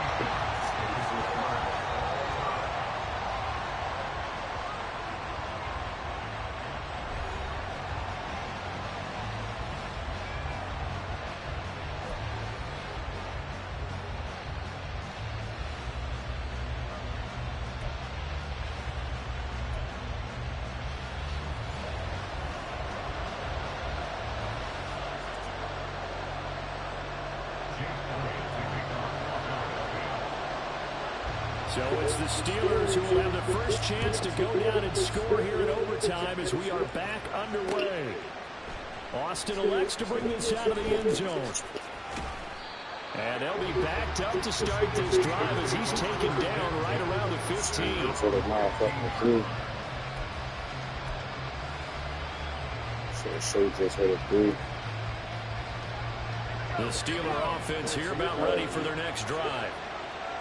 So it's the Steelers who will have the first chance to go down and score here in overtime as we are back underway. Austin elects to bring this out of the end zone. And they'll be backed up to start this drive as he's taken down right around the 15. For the motherfucking three. So the shade just hit a three. The Steeler offense here about ready for their next drive.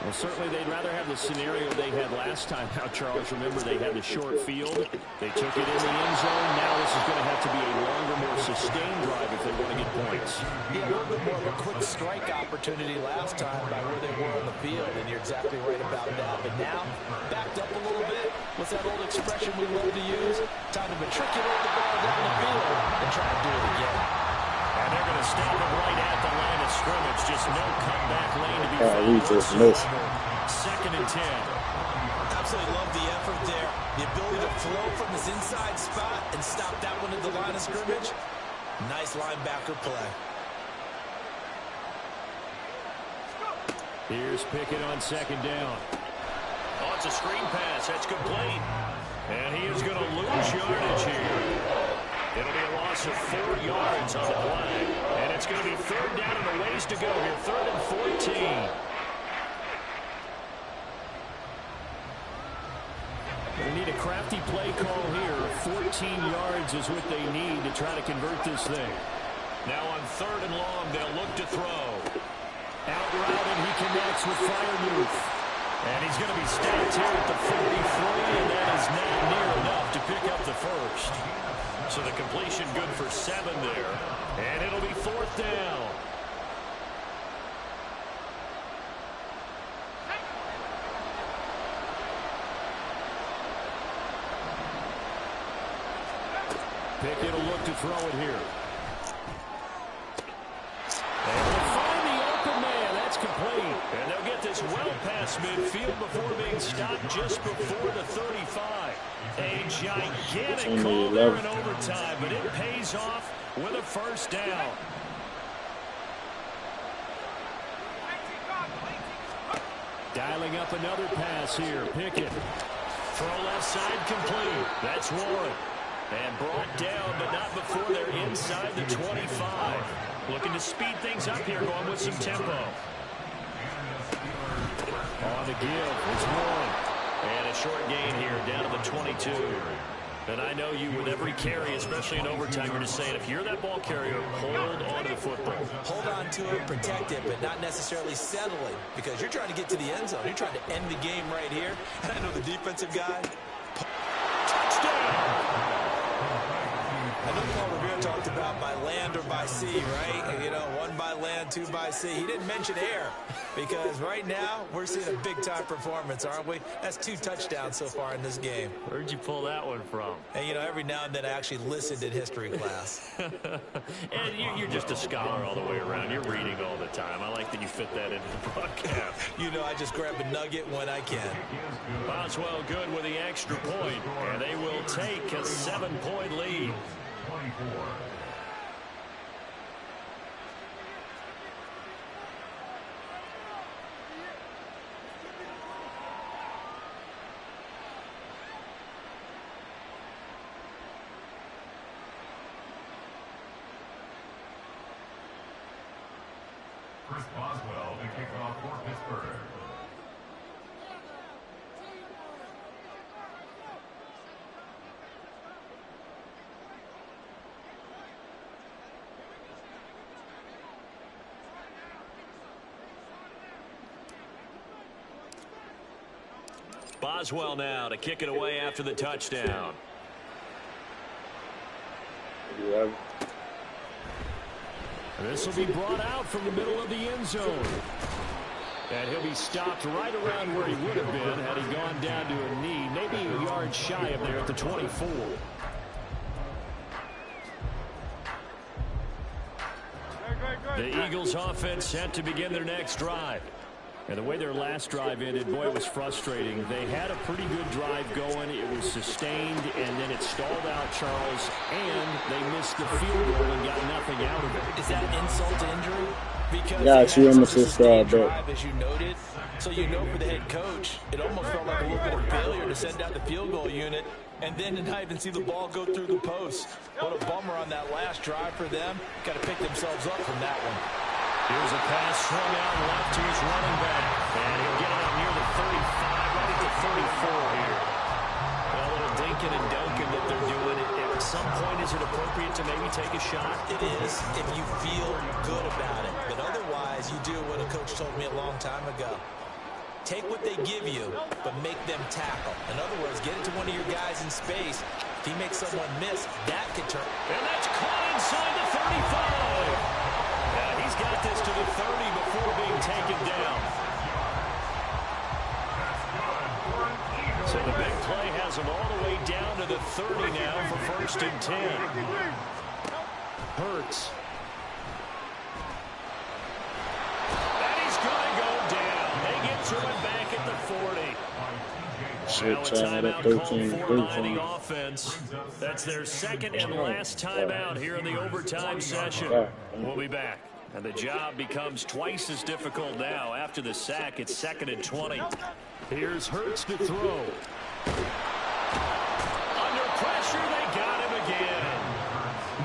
Well, certainly they'd rather have the scenario they had last time. Now, Charles, remember they had the short field. They took it in the end zone. Now this is going to have to be a longer, more sustained drive if they want to get points. Yeah, a little bit more of a quick strike opportunity last time by where they were on the field, and you're exactly right about that. But now, backed up a little bit. What's that old expression we love to use? Time to matriculate the ball down the field and try to do it again. And they're going to stop it right at the line of scrimmage. Just no cutback lane to be found. We just missed. 2nd and 10. Absolutely love the effort there. The ability to flow from his inside spot and stop that one at the line of scrimmage. Nice linebacker play. Here's Pickett on 2nd down. Oh, it's a screen pass. That's complete. And he is going to lose yardage here. It'll be a loss of 4 yards on the play. And it's going to be 3rd down and a ways to go here. 3rd and 14. They need a crafty play call here. 14 yards is what they need to try to convert this thing. Now on 3rd and long, they'll look to throw. Out route, and he connects with Freiermuth. And he's going to be stopped here at the 43, and that is not near enough to pick up the first. So the completion good for 7 there. And it'll be 4th down. Pickett will look to throw it here. And they'll find the open man. That's complete. And they'll get this well past midfield before being stopped just before the 35. A gigantic call there in overtime, but it pays off with a 1st down. Dialing up another pass here. Pickett. Throw left side complete. That's one. And brought down, but not before they're inside the 25. Looking to speed things up here, going with some tempo. On the give, it's one. And a short gain here, down to the 22. And I know you, with every carry, especially in overtime, you're just saying, if you're that ball carrier, hold on to the football. Hold on to it, protect it, but not necessarily settle it, because you're trying to get to the end zone. You're trying to end the game right here. And I know the defensive guy. Touchdown! I know Paul Revere talked about by land or by sea, right? You know, 1 by land, 2 by sea. He didn't mention air, because right now we're seeing a big-time performance, aren't we? That's 2 touchdowns so far in this game. Where'd you pull that one from? And, you know, every now and then I actually listened in history class. And you're just a scholar all the way around. You're reading all the time. I like that you fit that into the broadcast. You know, I just grab a nugget when I can. Boswell good with the extra point, and they will take a 7-point lead. 24. Chris Boswell to kick off for Pittsburgh. Boswell now to kick it away after the touchdown. Yeah. This will be brought out from the middle of the end zone. And he'll be stopped right around where he would have been had he gone down to a knee, maybe a yard shy of there at the 24. The Eagles offense set to begin their next drive. And the way their last drive ended, boy, it was frustrating. They had a pretty good drive going. It was sustained, and then it stalled out, Charles, and they missed the field goal and got nothing out of it. Is that insult to injury? Because yeah, she almost just drive, as you noted. So you know for the head coach, it almost felt like a little bit of failure to send out the field goal unit and then to not even see the ball go through the post. What a bummer on that last drive for them. Got to pick themselves up from that one. Here's a pass swung out left to his running back. And he'll get it up near the 35, right at the 34 here. A little dinking and dunking that they're doing. At some point, is it appropriate to maybe take a shot? It is if you feel good about it. But otherwise, you do what a coach told me a long time ago. Take what they give you, but make them tackle. In other words, get it to one of your guys in space. If he makes someone miss, that could turn. And that's caught inside the 35. Yeah, he's got this to the 30 before being taken down. So the big play has him all the way down to the 30 now for 1st and 10. Hurts. And he's going to go down. They get to him back at the 40. Shit, Now a tied at timeout called 13. for by the offense. That's their second and last timeout here in the overtime session. We'll be back. And the job becomes twice as difficult now. After the sack, it's 2nd and 20. Here's Hurts to throw. Under pressure, they got him again.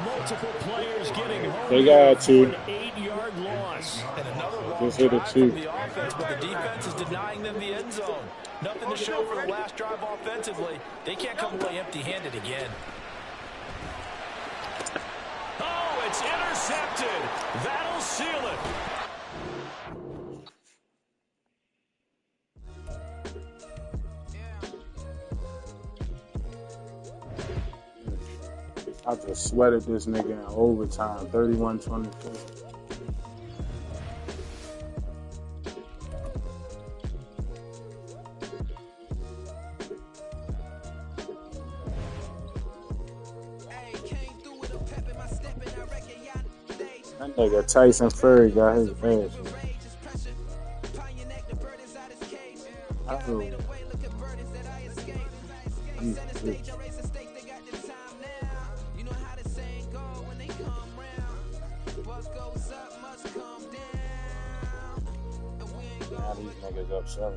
Multiple players getting home. They got for to. an 8-yard loss. And another long Just hit it drive too. from the offense, but the defense is denying them the end zone. Nothing to show for the last drive offensively. They can't come away empty-handed again. Oh, it's intercepted. That'll seal it. I just sweated this nigga in overtime, 31-24. That nigga Tyson Fury got his ass. Oh. Now these niggas upset.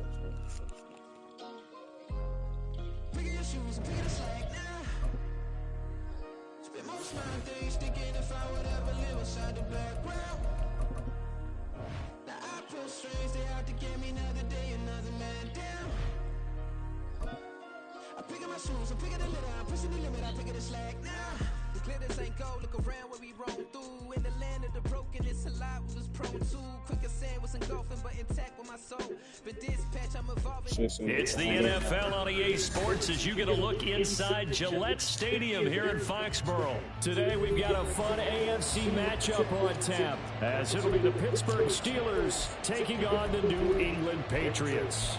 It's the NFL on EA Sports as you get a look inside Gillette Stadium here in Foxborough. Today we've got a fun AFC matchup on tap as it'll be the Pittsburgh Steelers taking on the New England Patriots.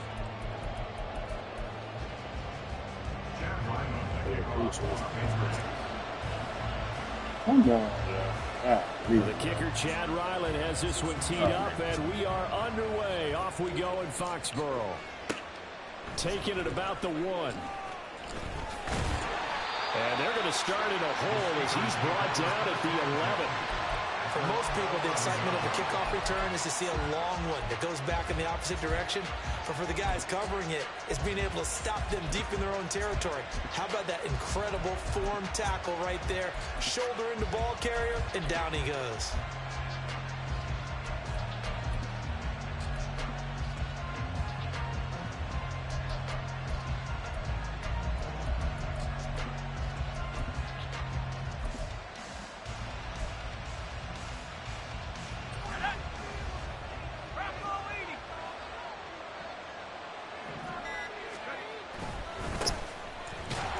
Come on. The kicker, Chad Ryland, has this one teed up, and we are underway. Off we go in Foxborough. Taking it about the 1. And they're going to start in a hole as he's brought down at the 11. For most people, the excitement of the kickoff return is to see a long one that goes back in the opposite direction. But for the guys covering it, it's being able to stop them deep in their own territory. How about that incredible form tackle right there? Shoulder into ball carrier, and down he goes.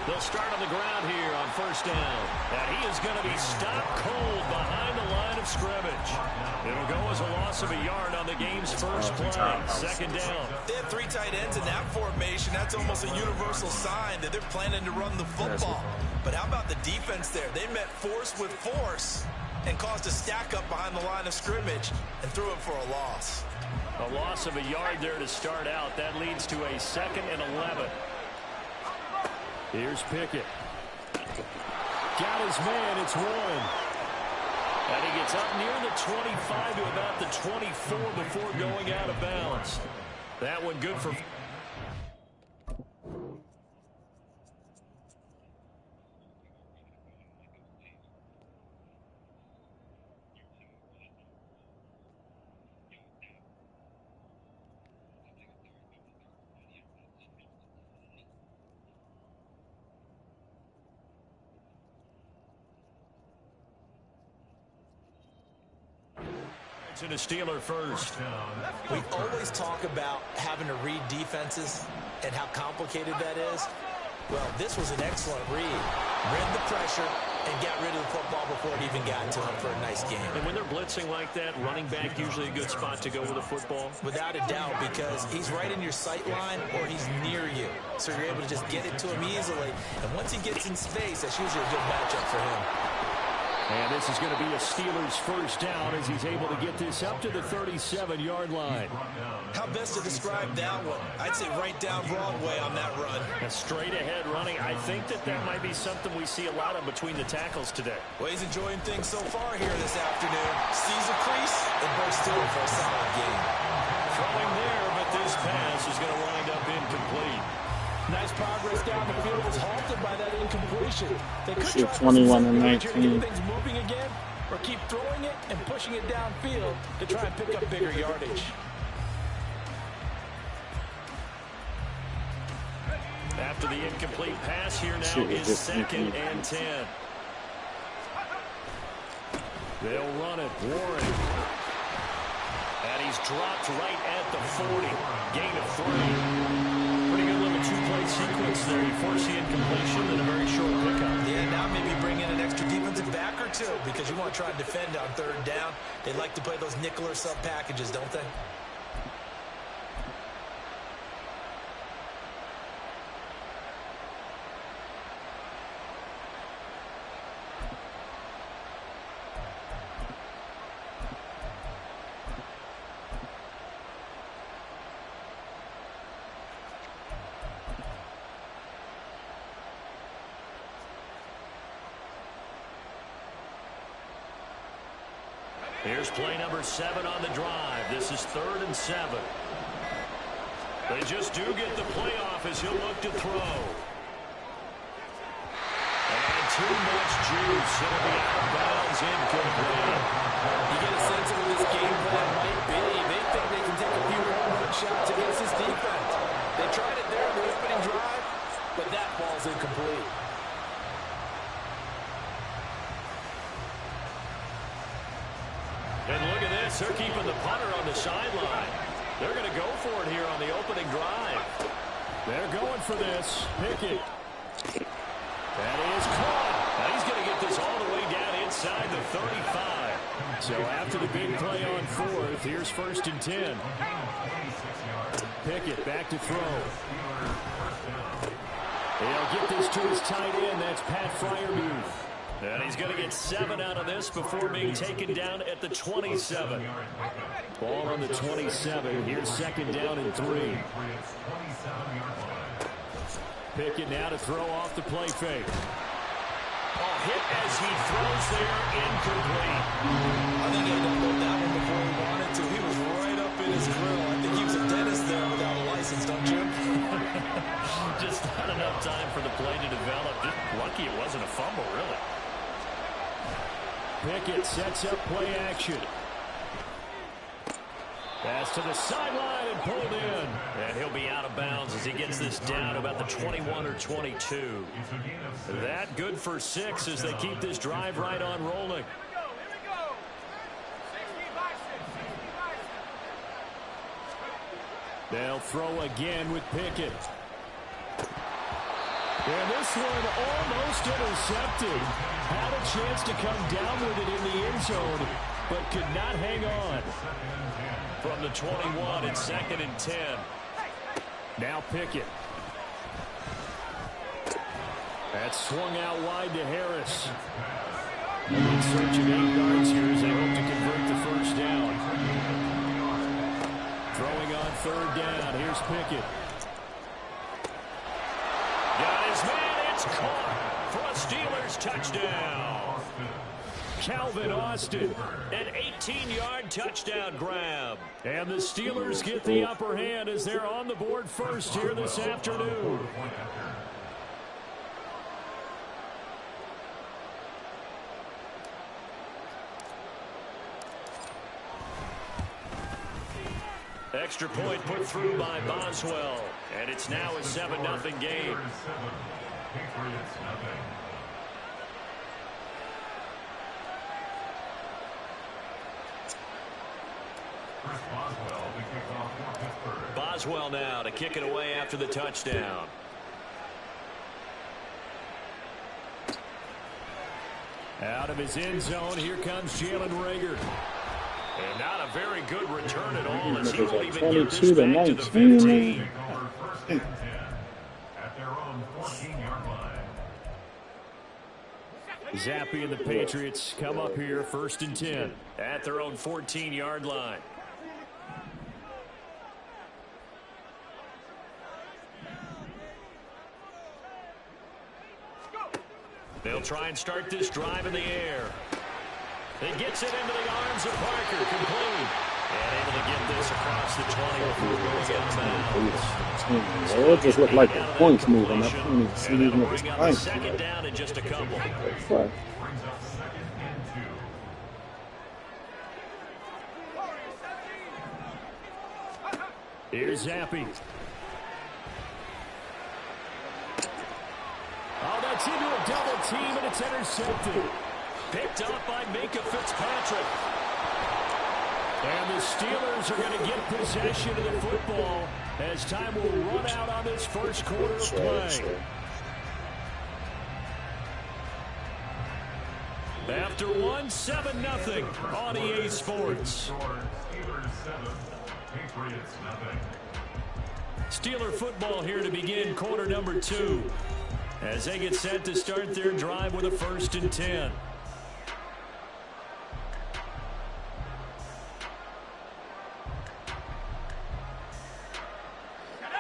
They'll start on the ground here on 1st down. And he is going to be stopped cold behind the line of scrimmage. It'll go as a loss of a yard on the game's first play. 2nd down. They have 3 tight ends in that formation. That's almost a universal sign that they're planning to run the football. But how about the defense there? They met force with force and caused a stack up behind the line of scrimmage and threw it for a loss. A loss of a yard there to start out. That leads to a 2nd and 11. Here's Pickett. Got his man. It's 1. And he gets up near the 25 to about the 24 before going out of bounds. That one good for... To the Steeler first. We always talk about having to read defenses and how complicated that is. Well, this was an excellent read. Read the pressure and got rid of the football before it even got to him for a nice game. And when they're blitzing like that, running back usually a good spot to go with the football? Without a doubt, because he's right in your sight line or he's near you. So you're able to just get it to him easily. And once he gets in space, that's usually a good matchup for him. And this is going to be a Steelers first down as he's able to get this up to the 37-yard line. How best to describe that one? I'd say right down Broadway on that run. A straight ahead running. I think that might be something we see a lot of between the tackles today. Well, he's enjoying things so far here this afternoon. Sees a crease and bursts through it for a solid game. Throwing there, but this pass is going to wind up incomplete. Nice progress down the field was halted by that incompletion. They could Shoot, try 21-19. to get things moving again, or keep throwing it and pushing it downfield to try and pick up bigger yardage. After the incomplete pass, here now is 2nd and 10. They'll run it. Warren. And he's dropped right at the 40. Gain of 3. Pretty good little two-play sequence there. You force the incompletion and a very short pickup. Yeah, now maybe bring in an extra defensive back or two because you want to try and defend on 3rd down. They like to play those nickel or sub packages, don't they? Here's play number 7 on the drive. This is 3rd and 7. They just do get the playoff as he'll look to throw. And too much juice. It'll be out of bounds, incomplete. You get a sense of what this game plan might be. They think they can take a few home shots against this defense. They tried it there in the opening drive, but that ball's incomplete. And look at this. They're keeping the punter on the sideline. They're going to go for it here on the opening drive. They're going for this. Pickett. That is caught. Now he's going to get this all the way down inside the 35. So after the big play on 4th, here's 1st and 10. Pickett back to throw. He'll get this to his tight end. That's Pat Freiermuth. And he's going to get 7 out of this before being taken down at the 27. Ball on the 27. Here's 2nd down and 3. Pickett now to throw off the play fake. Oh, hit as he throws there, incomplete. I think he had to hold that one before he wanted to. He was right up in his grill. I think he was a dentist there without a license, don't you? Just not enough time for the play to develop. Just lucky it wasn't a fumble, really. Pickett sets up play action. Pass to the sideline and pulled in. And he'll be out of bounds as he gets this down about the 21 or 22. That good for 6 as they keep this drive right on rolling. They'll throw again with Pickett. And this one almost intercepted. Had a chance to come down with it in the end zone, but could not hang on. From the 21, it's 2nd and 10. Now Pickett. That's swung out wide to Harris. In search of 8 yards here as they hope to convert the first down. Throwing on 3rd down. Here's Pickett. Got his man. It's caught for a Steelers touchdown. Calvin Austin. An 18-yard touchdown grab. And the Steelers get the upper hand as they're on the board first here this afternoon. Extra point put through by Boswell. And it's now a 7-0 game. Boswell now to kick it away after the touchdown. Out of his end zone, here comes Jalen Reagor. And not a very good return at all, as he won't even get this back to the 15. Zappe and the Patriots come up here 1st and 10 at their own 14-yard line. They'll try and start this drive in the air. It gets it into the arms of Parker, complete. And able to get this across the 20 before going out of bounds. So it just looked like the points moving. I couldn't even see even what was playing. Second down in just a couple. Fuck. Here's Zappe. Oh, that's into a double team, and it's intercepted. Picked up by Minka Fitzpatrick. And the Steelers are going to get possession of the football as time will run out on this first quarter of play. After 1, 7-0 on EA Sports. Steeler football here to begin quarter number 2 as they get set to start their drive with a 1st and 10.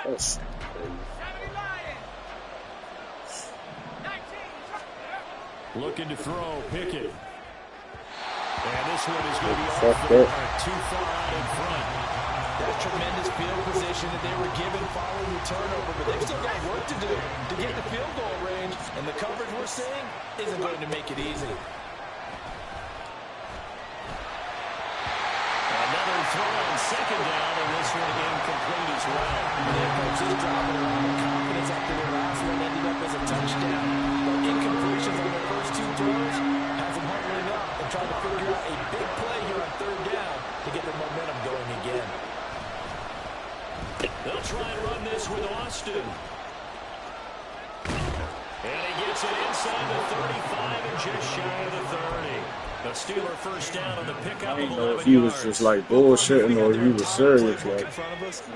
That's looking to throw, Pickett. And this one is going to be fucked off the up. mark, too far out in front. That tremendous field position that they were given following the turnover, but they've still got work to do to get the field goal range, and the coverage we're seeing isn't going to make it easy. Another throw on second down, and this one incomplete as well. Their coaches dropping around with confidence after their last one ended up as a touchdown. But incompletions on the first 2 throws has them huddling up and trying to figure out a big play here on 3rd down to get the momentum going again. They'll try and run this with Austin. And he gets it inside the 35 and just shy of the 30. The Steeler first down on the pickup. I didn't know if he was just like bullshitting or if he was serious. Like,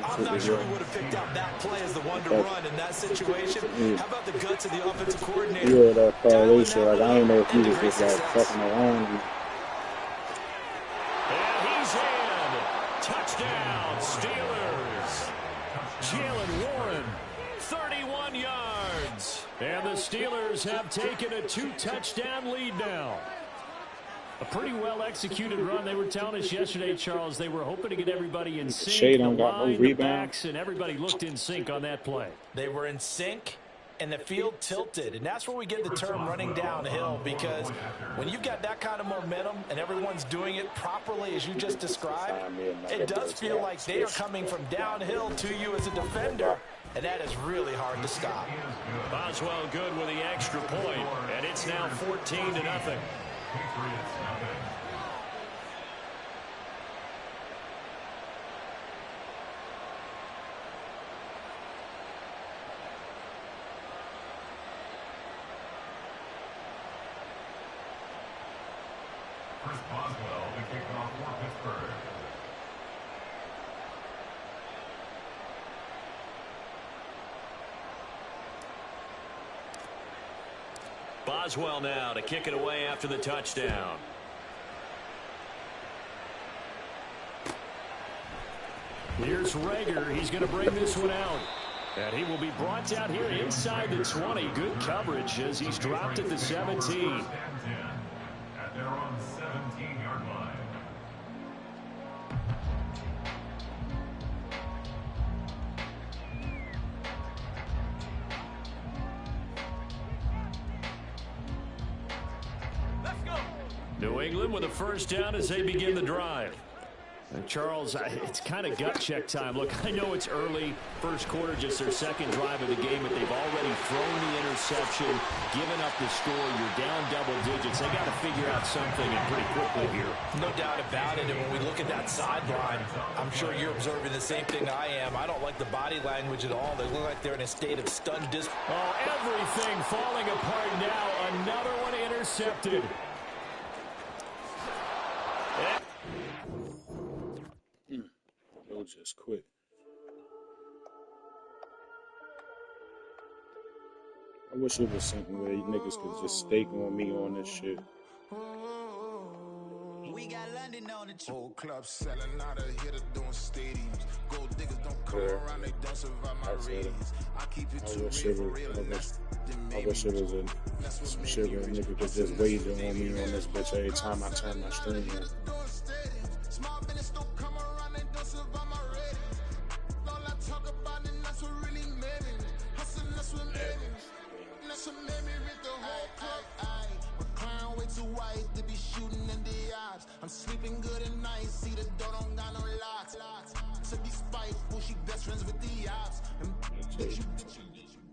I'm not sure he would have picked out that play as the one to run in that situation. How about the guts of the offensive coordinator? yeah, that correlation. Like, I didn't know if he was just like fucking around. And he's in. Touchdown, Steelers. Jalen Warren, 31 yards. And the Steelers have taken a 2-touchdown lead now. A pretty well-executed run. They were telling us yesterday, Charles, they were hoping to get everybody in sync. Shade on got no rebound. Backs, and everybody looked in sync on that play. They were in sync, and the field tilted. And that's where we get the term running downhill, because when you've got that kind of momentum and everyone's doing it properly as you just described, it does feel like they are coming from downhill to you as a defender, and that is really hard to stop. Boswell good with the extra point, and it's now 14-0. Boswell to kick off for Pittsburgh. Boswell now to kick it away after the touchdown. Here's Reagor. He's going to bring this one out. And he will be brought out here inside the 20. Good coverage as he's dropped at the 17. At their own 17-yard line. New England with a first down as they begin the drive. Charles, it's kind of gut check time. Look, I know it's early, first quarter, just their second drive of the game, but they've already thrown the interception, given up the score. You're down double digits. They got to figure out something and pretty quickly here. No doubt about it. And when we look at that sideline, I'm sure you're observing the same thing I am. I don't like the body language at all. They look like they're in a state of stunned disbelief. Oh, everything falling apart now. Another one intercepted. Just quit. I wish it was something where you niggas could just stake on me on this shit. We got London on the whole club selling out of here to doing stadiums. Gold diggers don't come around, they don't survive my radius. I keep it too real for real, and that's I wish it was some shit where a nigga could just wager on me on this bitch every time I turn my stream on. small business don't come around, they don't survive my radius. All I talk about it, that's what really made me. Hustling, that's what made me. That's what made me read the whole club. My crown way too white to be shooting in the eyes. I'm sleeping good at night, see the door don't got no locks. To be spiteful, she best friends with the ops. And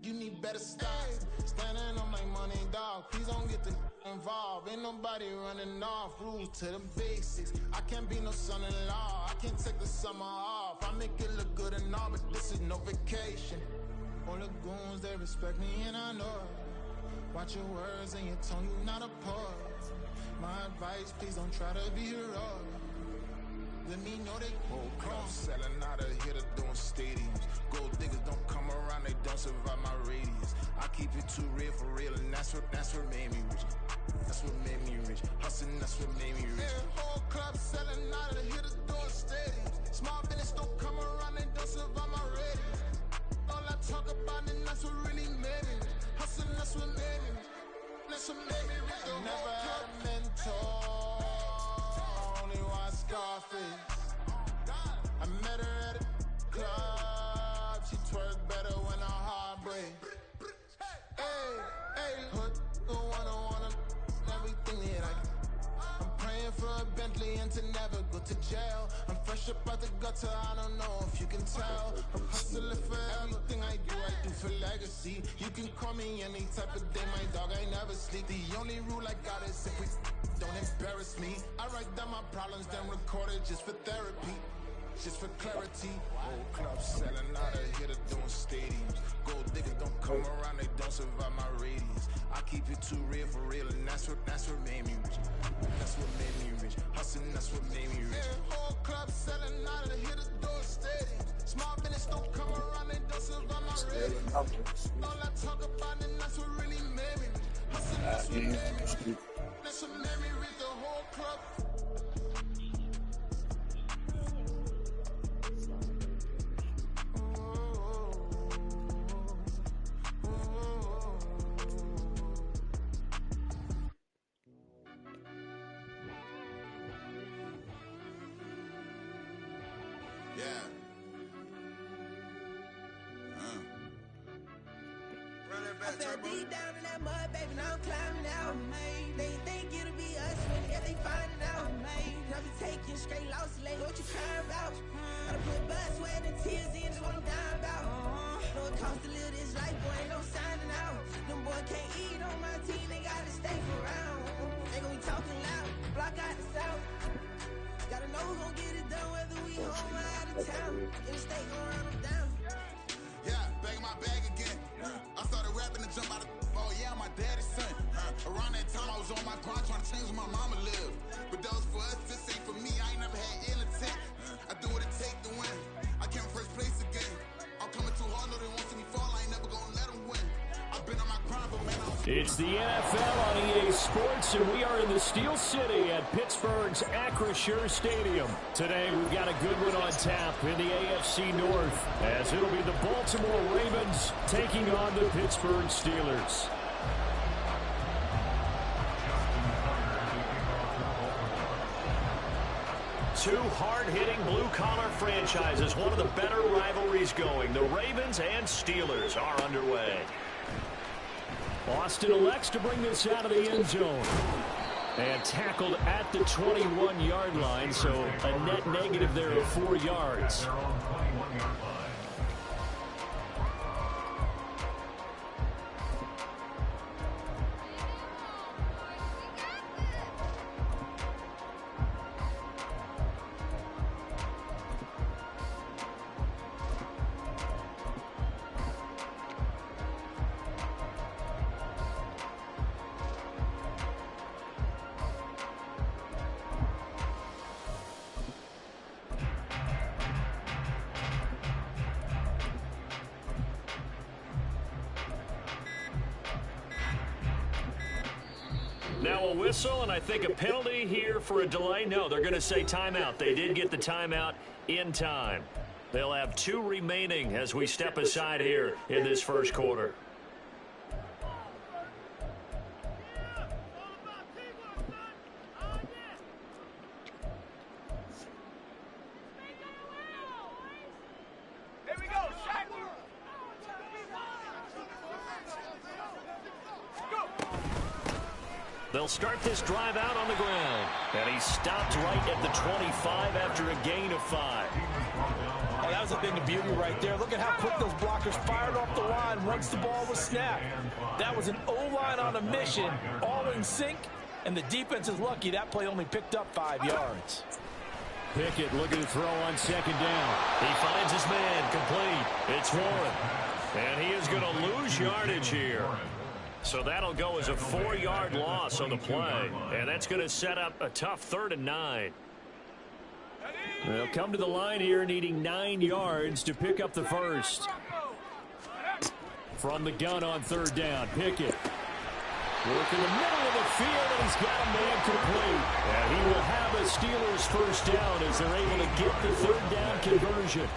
you need better stocks. Standing on my money, dog. Please don't get the involved. Ain't nobody running off. Rules to the basics. I can't be no son-in-law. I can't take the summer off. I make it look good and all, but this is no vacation. All the goons, they respect me and I know it. Watch your words and your tone, you not a pause. My advice, please don't try to be heroic. Let me know they whole club selling out of here to doing stadiums. Gold diggers don't come around, they don't survive my radius. I keep it too real for real, and that's what made me rich. That's what made me rich. Hustling, that's what made me rich. Whole club selling out of here to doing stadiums. Small business don't come around, they don't survive my radius. All I talk about it, that's what really made me rich. Hustling, that's what made me rich. That's what made me rich. Never had a mentor. Scarface. I met her at a club. She twerk better when her heart breaks. Hey, put the wanna everything that I'm praying for a Bentley and to never go to jail. I'm fresh up out the gutter, I don't know if you can tell. I'm hustling for everything I do for legacy. You can call me any type of day, my dog, I never sleep. The only rule I got is if we don't embarrass me. I write down my problems, then record it just for therapy, just for clarity. Whole club selling out of here to doing stadiums. Gold diggers don't come around, they don't survive my radius. I keep it too real for real, and that's what made me rich. That's what made me rich. Hustling, that's what made me rich. Whole club selling out of here to doing stadiums. Small business don't come around, they don't survive my radius. All I talk about it, that's what really made me rich. Hustling, that's what made me rich. That's what made me read the whole club. Yeah. I fell deep down in that mud, baby, now I'm climbing out. They think it'll be us when they find it out. I be taking straight losses, like what you crying about? Gotta put blood, sweat, and tears in, is what I'm dying about. Know it costs to live this life, boy, ain't no signing out. Them boy can't eat on my team, they gotta stay around. They gon' be talking loud, block out the south. Gotta know who's gon' get it done, whether we home or out of town. In the state, gon' run them down. Yeah, back in my bag again. I started rapping to jump out of oh yeah, my daddy's son. Around that time I was on my grind trying to change where my mama lived. But that was for us, this ain't for me. I ain't never had ill intent. I do what it take to win. I came first place again. I'm coming too hard, no they want to see me fall. I ain't never gonna let them win. I've been on my grind, but man, It's the NFL on EA Sports, and we are in the Steel City at Pittsburgh's Acrisure Stadium. Today, we've got a good one on tap in the AFC North, as it'll be the Baltimore Ravens taking on the Pittsburgh Steelers. Two hard-hitting blue-collar franchises, one of the better rivalries going. The Ravens and Steelers are underway. Austin elects to bring this out of the end zone. And tackled at the 21-yard line, so a net negative there of 4 yards. Now a whistle, and I think a penalty here for a delay. No, they're going to say timeout. They did get the timeout in time. They'll have 2 remaining as we step aside here in this first quarter. They'll start this drive out on the ground. And he stopped right at the 25 after a gain of 5. Oh, that was a thing of beauty right there. Look at how quick those blockers fired off the line once the ball was snapped. That was an O-line on a mission, all in sync, and the defense is lucky that play only picked up 5 yards. Pickett looking to throw on second down. He finds his man complete. It's Warren. And he is going to lose yardage here. So that'll go as a 4-yard loss on the play. And that's going to set up a tough 3rd and 9. They'll come to the line here needing 9 yards to pick up the first. From the gun on 3rd down, Pickett. Work in the middle of the field, and he's got a man complete. And he will have a Steelers first down as they're able to get the 3rd down conversion.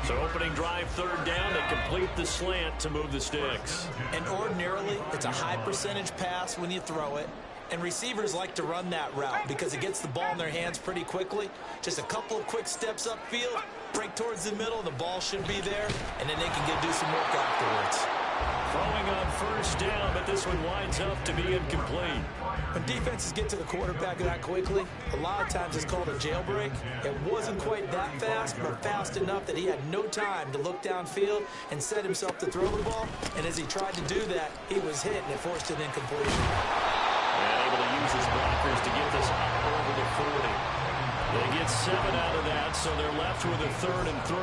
So opening drive 3rd down, they complete the slant to move the sticks. And ordinarily, it's a high percentage pass when you throw it. And receivers like to run that route because it gets the ball in their hands pretty quickly. Just a couple of quick steps upfield, break towards the middle, the ball should be there, and then they can do some work afterwards. Throwing on 1st down, but this one winds up to be incomplete. When defenses get to the quarterback that quickly, a lot of times it's called a jailbreak. It wasn't quite that fast, but fast enough that he had no time to look downfield and set himself to throw the ball. And as he tried to do that, he was hit, and it forced an incompletion. And able to use his blockers to get this up over the 40. They get 7 out of that, so they're left with a 3rd and 3.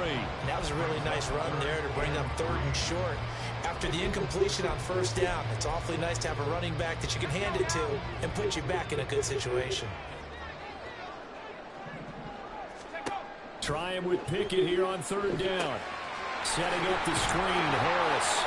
That was a really nice run there to bring up 3rd and short. After the incompletion on 1st down, it's awfully nice to have a running back that you can hand it to and put you back in a good situation. Try him with Pickett here on 3rd down. Setting up the screen, Harris.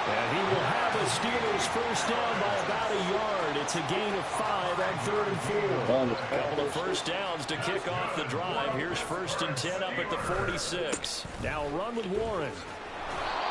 And he will have a Steelers first down by about a yard. It's a gain of 5 on 3rd and 4. A couple of first downs to kick off the drive. Here's 1st and 10 up at the 46. Now a run with Warren.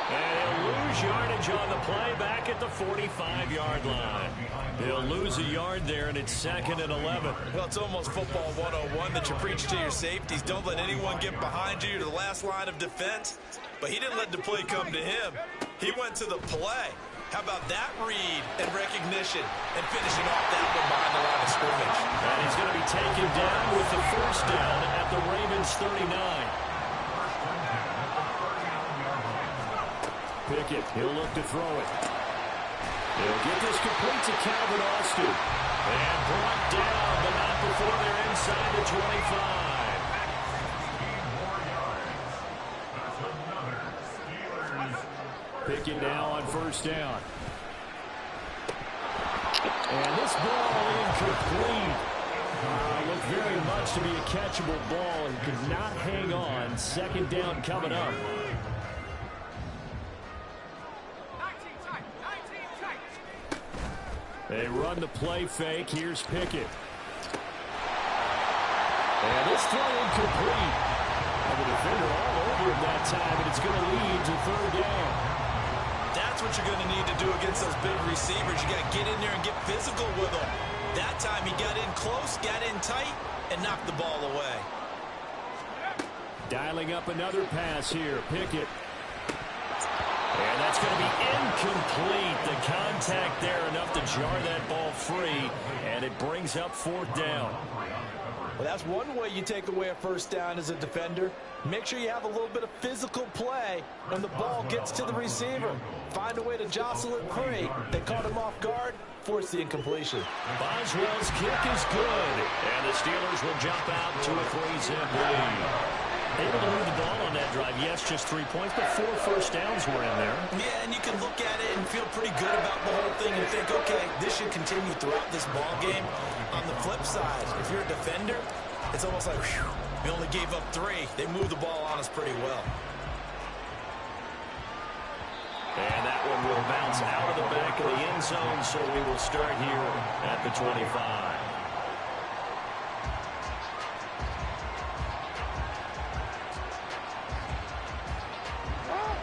And he'll lose yardage on the play back at the 45-yard line. He'll lose a yard there, and it's 2nd and 11. Well, it's almost football 101 that you preach to your safeties. Don't let anyone get behind you. You're the last line of defense. But he didn't let the play come to him. He went to the play. How about that read and recognition and finishing off that one behind the line of scrimmage. And he's going to be taken down with the first down at the Ravens 39. Pickett, he'll look to throw it. He'll get this complete to Calvin Austin. And brought down, but not before they're inside the 25. Pickett now on 1st down. And this ball incomplete. Looked very much to be a catchable ball and could not hang on. 2nd down coming up. They run the play fake. Here's Pickett. And this throw incomplete. And the defender all over him that time, and it's going to lead to 3rd down. That's what you're going to need to do against those big receivers. You got to get in there and get physical with them. That time he got in close, got in tight, and knocked the ball away. Dialing up another pass here. Pickett. And that's That's going to be incomplete. The contact there enough to jar that ball free, and it brings up 4th down. Well, that's one way you take away a first down as a defender. Make sure you have a little bit of physical play when the ball gets to the receiver. Find a way to jostle it free. They caught him off guard, force the incompletion. Boswell's kick is good, and the Steelers will jump out to a 3-zip lead. Able to move the ball on that drive. Yes, just 3 points, but 4 first downs were in there. Yeah, and you can look at it and feel pretty good about the whole thing and think, okay, this should continue throughout this ball game. On the flip side, if you're a defender, it's almost like, whew, we only gave up 3. They moved the ball on us pretty well. And that one will bounce out of the back of the end zone, so we will start here at the 25.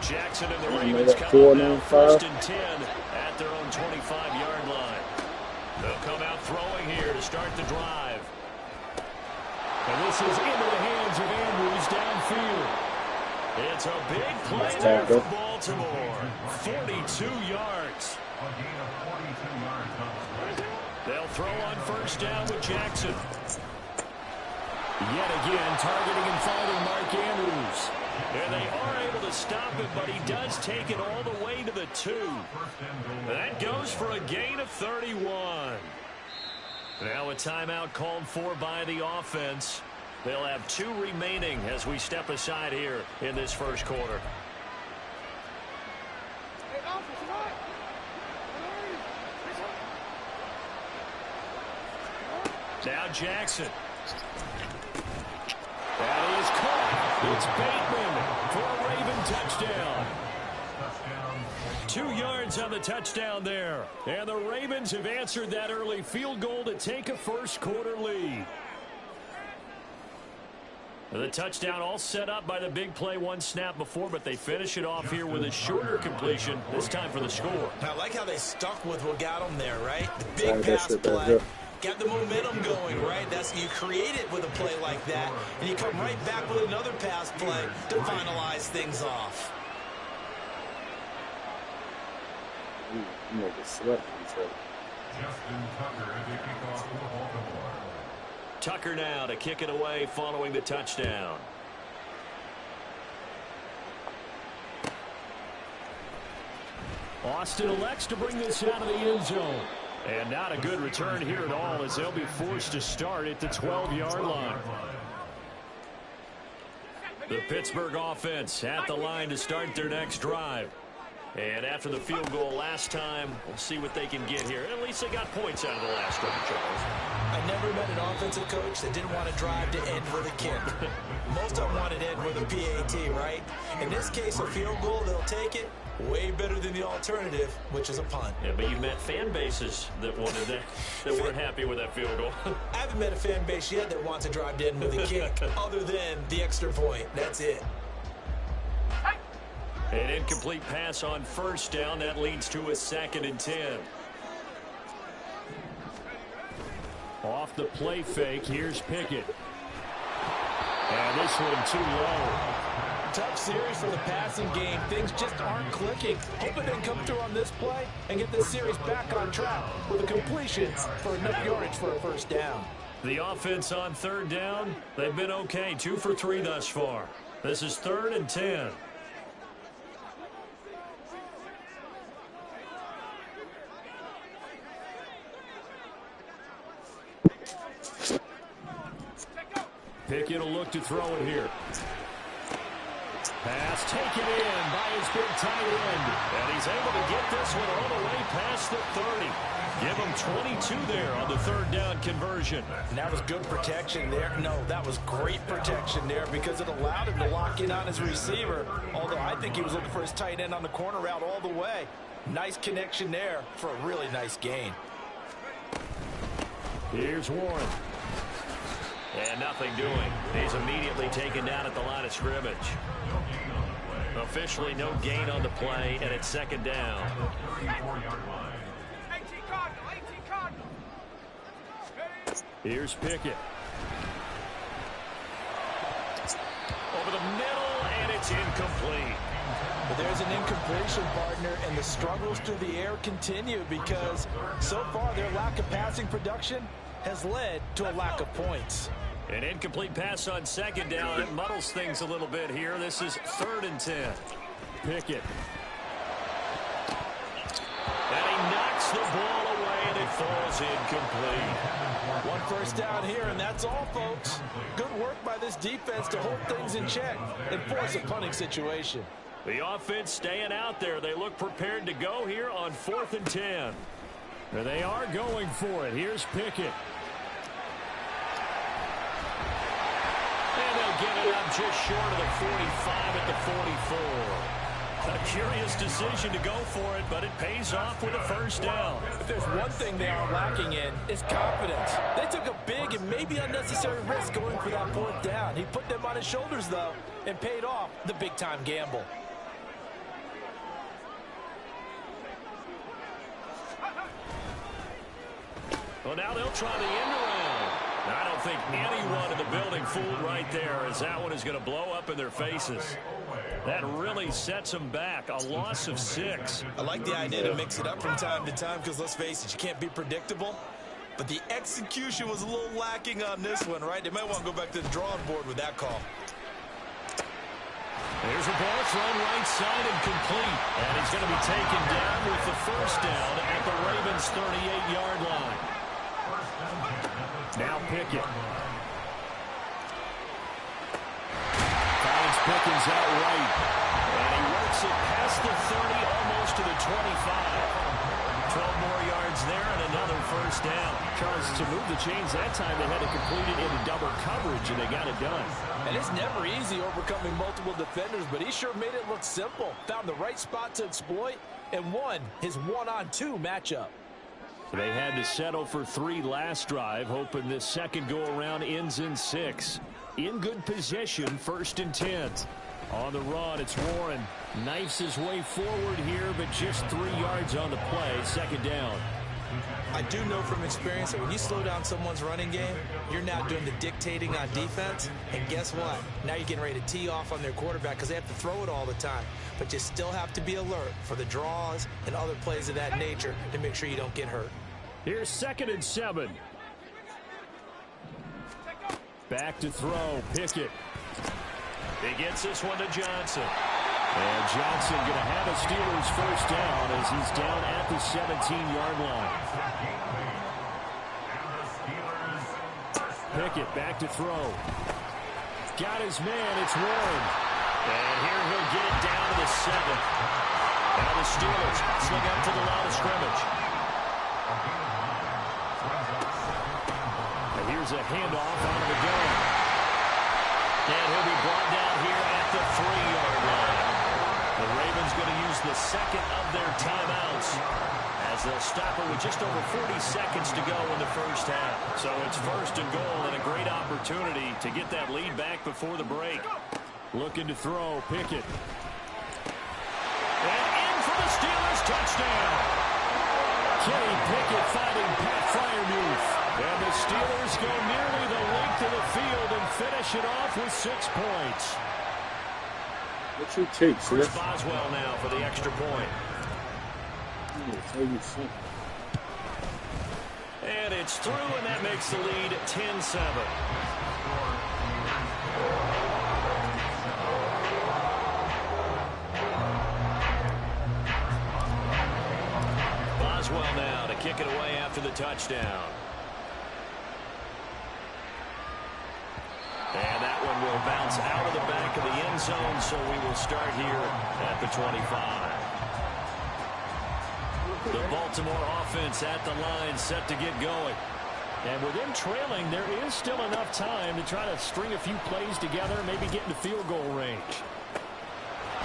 Jackson and the Ravens come out 1st and 10 at their own 25-yard line. They'll come out throwing here to start the drive. And this is into the hands of Andrews downfield. It's a big play there for Baltimore. 42 yards. They'll throw on 1st down with Jackson. Yet again, targeting and finding Mark Andrews. And they are able to stop it, but he does take it all the way to the 2. That goes for a gain of 31. Now a timeout called for by the offense. They'll have 2 remaining as we step aside here in this first quarter. Now Jackson. That is caught. It's Bateman for a Raven touchdown. 2 yards on the touchdown there. And the Ravens have answered that early field goal to take a first quarter lead. The touchdown all set up by the big play 1 snap before, but they finish it off here with a shorter completion, this time for the score. I like how they stuck with what got them there, right? The big pass play. Got the momentum going, right? You create it with a play like that, and you come right back with another pass play to finalize things off. You make a sweat from Justin Tucker as they kick off for Baltimore. Tucker now to kick it away following the touchdown. Austin elects to bring this out of the end zone. And not a good return here at all as they'll be forced to start at the 12-yard line. The Pittsburgh offense at the line to start their next drive. And after the field goal last time, we'll see what they can get here. At least they got points out of the last drive, Charles. I never met an offensive coach that didn't want to drive to end with a kick. Most of them wanted to end with a PAT, right? In this case, a field goal, they'll take it. Way better than the alternative, which is a punt. Yeah, but you've met fan bases that wanted that weren't happy with that field goal. I haven't met a fan base yet that wants to drive to end with a kick, other than the extra point. That's it. An incomplete pass on 1st down. That leads to a 2nd and 10. Off the play fake, here's Pickett. And this one too low. Tough series for the passing game. Things just aren't clicking. Hoping they can come through on this play and get this series back on track with a completion for enough yardage for a 1st down. The offense on 3rd down, they've been okay. 2 for 3 thus far. This is 3rd and 10. Pickett will look to throw it here. Pass taken in by his big tight end. And he's able to get this one all the way past the 30. Give him 22 there on the 3rd down conversion. And that was good protection there. No, that was great protection there because it allowed him to lock in on his receiver. Although I think he was looking for his tight end on the corner route all the way. Nice connection there for a really nice gain. Here's Warren. And nothing doing. He's immediately taken down at the line of scrimmage. Officially no gain on the play, and it's 2nd down. Here's Pickett. Over the middle, and it's incomplete. But there's an incompletion, partner, and the struggles through the air continue because so far their lack of passing production has led to a lack of points. An incomplete pass on second down. It muddles things a little bit here. This is 3rd and 10. Pickett. And he knocks the ball away, and it falls incomplete. 1 first down here, and that's all, folks. Good work by this defense to hold things in check and force a punting situation. The offense staying out there. They look prepared to go here on 4th and 10. There they are going for it. Here's Pickett. And they'll get it up just short of the 45 at the 44. A curious decision to go for it, but it pays off with a first down. If there's one thing they are lacking in, it's confidence. They took a big and maybe unnecessary risk going for that 4th down. He put them on his shoulders, though, and paid off the big-time gamble. Well, now they'll try the end around. I don't think anyone in the building fooled right there, as that one is going to blow up in their faces. That really sets them back. A loss of 6. I like the idea to mix it up from time to time because, let's face it, you can't be predictable. But the execution was a little lacking on this one, right? They might want to go back to the drawing board with that call. There's a ball thrown right side and complete. And he's going to be taken down with the first down at the Ravens' 38-yard line. Now Pickett. Finds Pickens out right. And he works it past the 30, almost to the 25. 12 more yards there and another first down. Charles, to move the chains that time, they had to complete it into double coverage, and they got it done. And it's never easy overcoming multiple defenders, but he sure made it look simple. Found the right spot to exploit and won his 1-on-2 matchup. They had to settle for 3 last drive, hoping this second go-around ends in 6. In good position, 1st and 10. On the run, it's Warren. Knifes his way forward here, but just 3 yards on the play. 2nd down. I do know from experience that when you slow down someone's running game, you're now doing the dictating on defense. And guess what? Now you're getting ready to tee off on their quarterback because they have to throw it all the time. But you still have to be alert for the draws and other plays of that nature to make sure you don't get hurt. Here's 2nd and 7. Back to throw. Pickett. He gets this one to Johnson. And Johnson going to have a Steelers first down as he's down at the 17-yard line. Pickett back to throw. Got his man. It's Warren. And here he'll get it down to the 7. Now the Steelers swing out to the line of scrimmage. And here's a handoff out of the gun. And he'll be brought down here at the 3-yard line. The Ravens going to use the second of their timeouts as they'll stop it with just over 40 seconds to go in the first half. So it's 1st and goal and a great opportunity to get that lead back before the break. Looking to throw. Pickett. And in for the Steelers touchdown. Kenny Pickett finding Pat Freiermuth. And the Steelers go nearly the length of the field and finish it off with 6 points. What you take, sir? Here's Boswell now for the extra point. And it's through, and that makes the lead 10-7. Boswell now to kick it away after the touchdown. And that one will bounce out of the back of the end zone, so we will start here at the 25. The Baltimore offense at the line, set to get going. And with them trailing, there is still enough time to try to string a few plays together, maybe get into field goal range.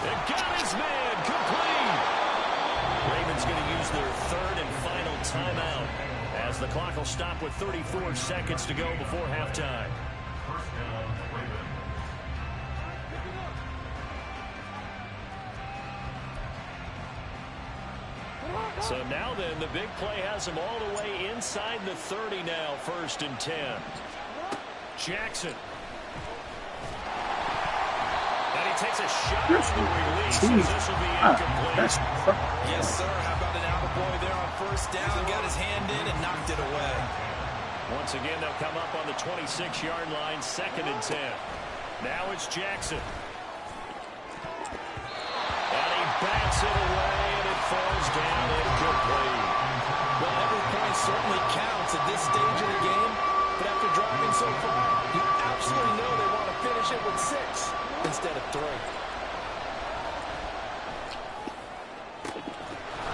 And got his man, complete! Ravens going to use their 3rd and final timeout as the clock will stop with 34 seconds to go before halftime. So now then, the big play has him all the way inside the 30 now, 1st and 10. Jackson. And he takes a shot on the release. This will be incomplete. Yes, sir. How about an attaboy there on first down? Got his hand in and knocked it away. Once again, they'll come up on the 26-yard line, 2nd and 10. Now it's Jackson. And he bats it away, and it falls down incomplete. Well, every point certainly counts at this stage of the game. But after driving so far, you absolutely know they want to finish it with 6 instead of 3.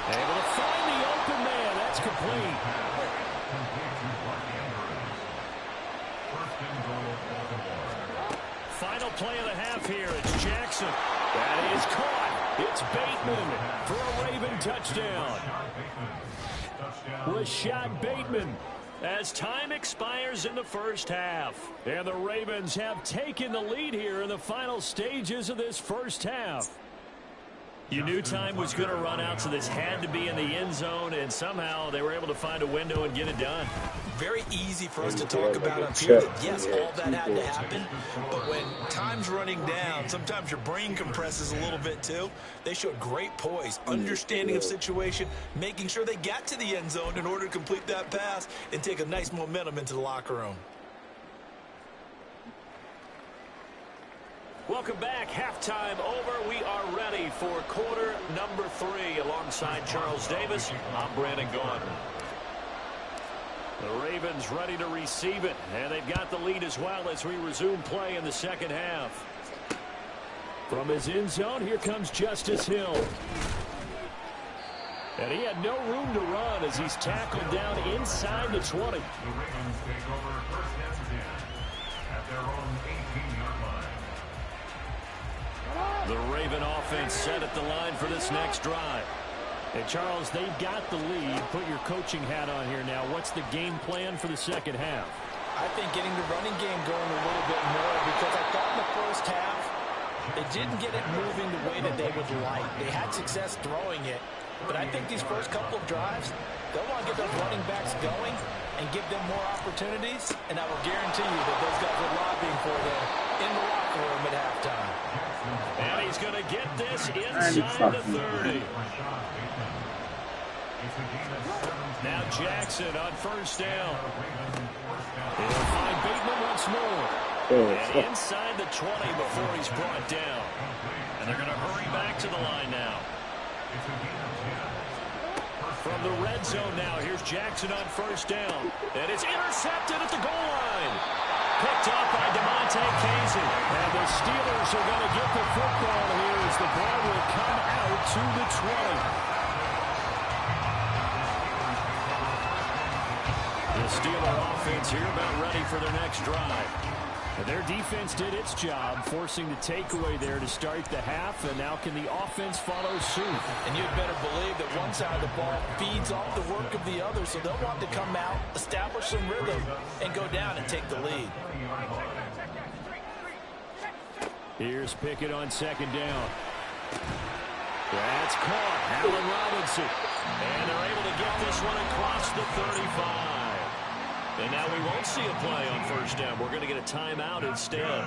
Able to find the open man. That's complete. Final play of the half here. It's Jackson. That is caught. It's Bateman for a Raven touchdown. Rashad Bateman as time expires in the first half. And the Ravens have taken the lead here in the final stages of this first half. You knew time was going to run out, so this had to be in the end zone, and somehow they were able to find a window and get it done. Very easy for us to talk about up here that, yes, all that had to happen, but when time's running down, sometimes your brain compresses a little bit too. They showed great poise, understanding of situation, making sure they got to the end zone in order to complete that pass and take a nice momentum into the locker room. Welcome back. Halftime over. We are ready for quarter number 3. Alongside Charles Davis, I'm Brandon Gordon. The Ravens ready to receive it, and they've got the lead as well as we resume play in the second half. From his end zone, here comes Justice Hill. And he had no room to run as he's tackled down inside the 20. The Ravens take over 1st and 10 at their own 18-yard line. The Raven offense set at the line for this next drive. And Charles, they've got the lead. Put your coaching hat on here now. What's the game plan for the second half? I think getting the running game going a little bit more, because I thought in the first half they didn't get it moving the way that they would like. They had success throwing it, but I think these first couple of drives, they'll want to get those running backs going and give them more opportunities, and I will guarantee you that those guys are lobbying for them in the locker room at halftime. And he's going to get this inside the 30. Now Jackson on first down. He'll find Bateman once more. And inside the 20 before he's brought down. And they're going to hurry back to the line now. From the red zone now, here's Jackson on first down. And it's intercepted at the goal line. Picked up by DeMonte Casey. And the Steelers are going to get the football here as the ball will come out to the 20. The Steeler offense here about ready for their next drive. And their defense did its job, forcing the takeaway there to start the half, and now can the offense follow suit? And you'd better believe that one side of the ball feeds off the work of the other, so they'll want to come out, establish some rhythm, and go down and take the lead. Here's Pickett on second down. That's caught. Allen Robinson. And they're able to get this one across the 35. And now we won't see a play on first down. We're going to get a timeout instead.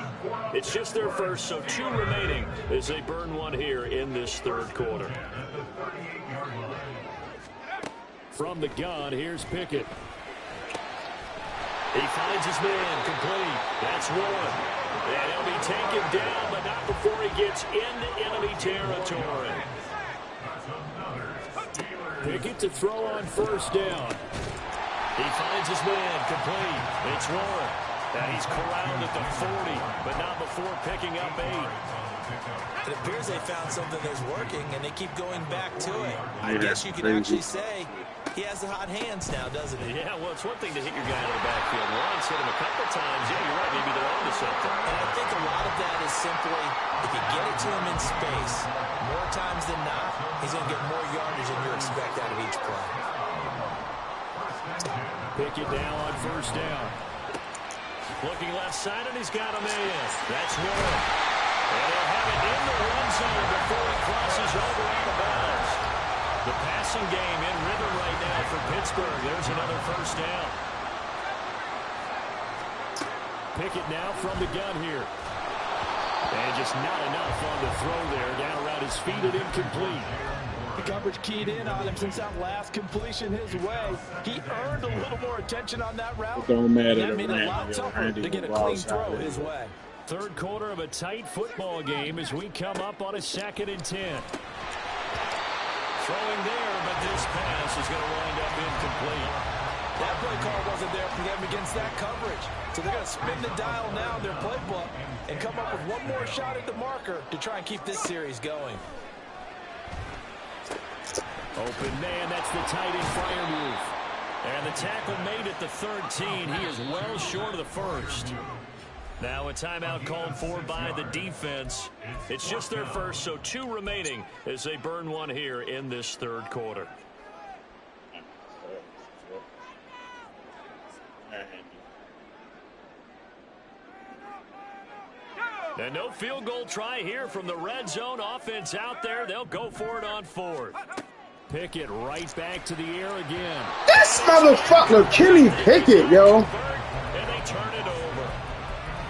It's just their first, so 2 remaining as they burn one here in this third quarter. From the gun, here's Pickett. He finds his man, complete. That's one. And he'll be taken down, but not before he gets into enemy territory. Pickett to throw on first down. He finds his man, complete. It's one. And he's corralled at the 40, but not before picking up 8. It appears they found something that's working, and they keep going back to it. I guess you could actually say he has the hot hands now, doesn't he? Yeah, well, it's one thing to hit your guy in the backfield once, hit him a couple times. Yeah, you're right. Maybe they're on to something. And I think a lot of that is simply, if you get it to him in space, more times than not, he's going to get more yardage than you expect out of each play. Pickett now on first down. Looking left side, and he's got a man. That's one. And he'll have it in the red zone before he crosses over on the bounds. The passing game in rhythm right now for Pittsburgh. There's another first down. Pickett now from the gun here. And just not enough on the throw there. Down around his feet and incomplete. The coverage keyed in on him since that last completion his way. He earned a little more attention on that route. It don't matter. That made it a lot tougher to get a clean throw his way. Third quarter of a tight football game as we come up on a 2nd and 10. Throwing there, but this pass is going to wind up incomplete. That play call wasn't there for them against that coverage. So they're going to spin the dial now in their playbook and come up with one more shot at the marker to try and keep this series going. Open man, that's the tight end Freiermuth. And the tackle made at the 13. He is well short of the first. Now a timeout called for by the defense. It's just their first, so 2 remaining as they burn one here in this third quarter. And no field goal try here from the red zone offense out there. They'll go for it on 4th. Pickett right back to the air again. This motherfucker, Kenny Pickett, yo. And they turn it over.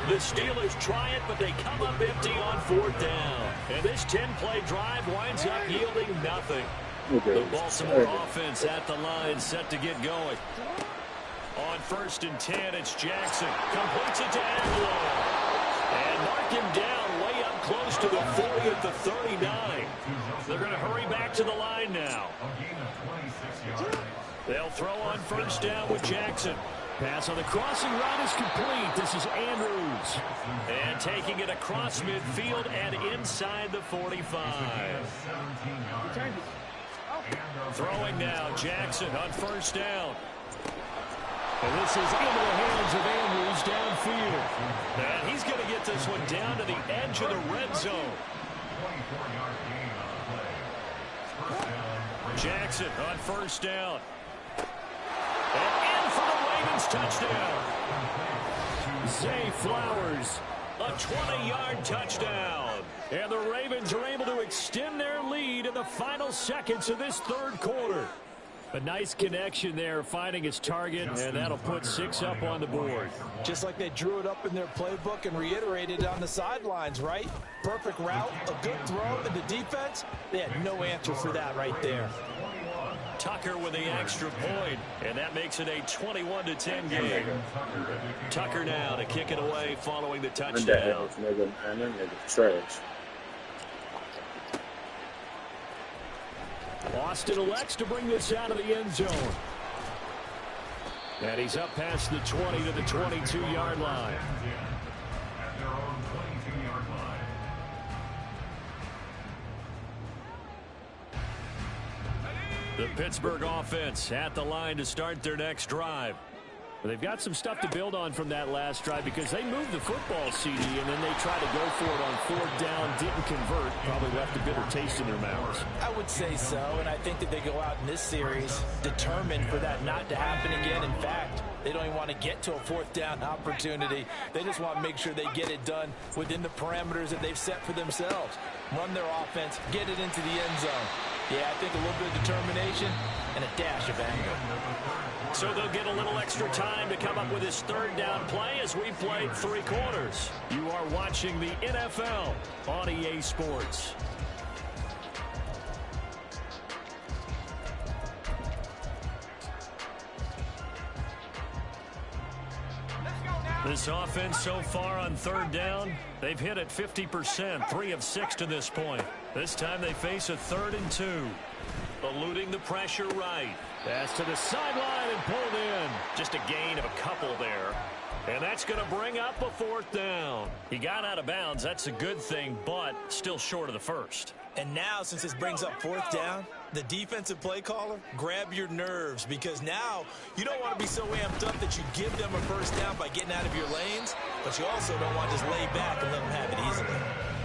The Steelers try it, but they come up empty on 4th down. And this 10-play drive winds up yielding nothing. The Baltimore offense at the line set to get going. On 1st and 10, it's Jackson. Completes it to Aguilar. And mark him down way up close to the 40 at the 39. They're going to hurry back to the line now. They'll throw on 1st down with Jackson. Pass on the crossing route is complete. This is Andrews. And taking it across midfield and inside the 45. Throwing now, Jackson on 1st down. And this is into the hands of Andrews downfield. And he's going to get this one down to the edge of the red zone. Jackson on 1st down. And in for the Ravens touchdown. Zay Flowers, a 20-yard touchdown. And the Ravens are able to extend their lead in the final seconds of this third quarter. A nice connection there, finding his target, and that'll put 6 up on the board. Just like they drew it up in their playbook and reiterated on the sidelines, right? Perfect route, a good throw, and the defense, they had no answer for that right there. Tucker with the extra point, and that makes it a 21-10 game. Tucker now to kick it away following the touchdown. Trash. Austin elects to bring this out of the end zone. And he's up past the 20 to the 22-yard line. The Pittsburgh offense at the line to start their next drive. They've got some stuff to build on from that last drive because they moved the football, CD, and then they tried to go for it on 4th down, didn't convert, probably left a bitter taste in their mouths. I would say so, and I think that they go out in this series determined for that not to happen again. In fact, they don't even want to get to a 4th down opportunity. They just want to make sure they get it done within the parameters that they've set for themselves. Run their offense, get it into the end zone. Yeah, I think a little bit of determination and a dash of anger. So they'll get a little extra time to come up with his 3rd down play as we played 3 quarters. You are watching the NFL on EA Sports. This offense so far on 3rd down, they've hit it 50%, 3 of 6 to this point. This time they face a 3rd and 2. Eluding the pressure right. Pass to the sideline and pulled in. Just a gain of a couple there. And that's going to bring up a 4th down. He got out of bounds. That's a good thing, but still short of the first. And now, since this brings up 4th down, the defensive play caller, grab your nerves, because now you don't want to be so amped up that you give them a 1st down by getting out of your lanes, but you also don't want to just lay back and let them have it easily.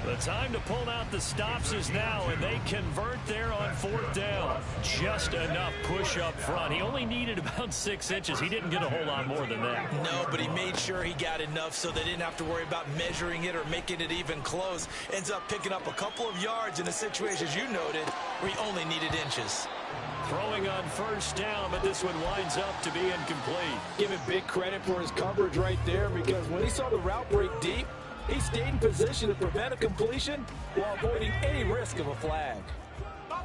The time to pull out the stops is now, and they convert there on 4th down. Just enough push up front. He only needed about 6 inches. He didn't get a whole lot more than that. No, but he made sure he got enough so they didn't have to worry about measuring it or making it even close. Ends up picking up a couple of yards in a situation, as you noted, where he only needed inches. Throwing on 1st down, but this one winds up to be incomplete. Give him big credit for his coverage right there, because when he saw the route break deep, He stayed in position to prevent a completion while avoiding any risk of a flag.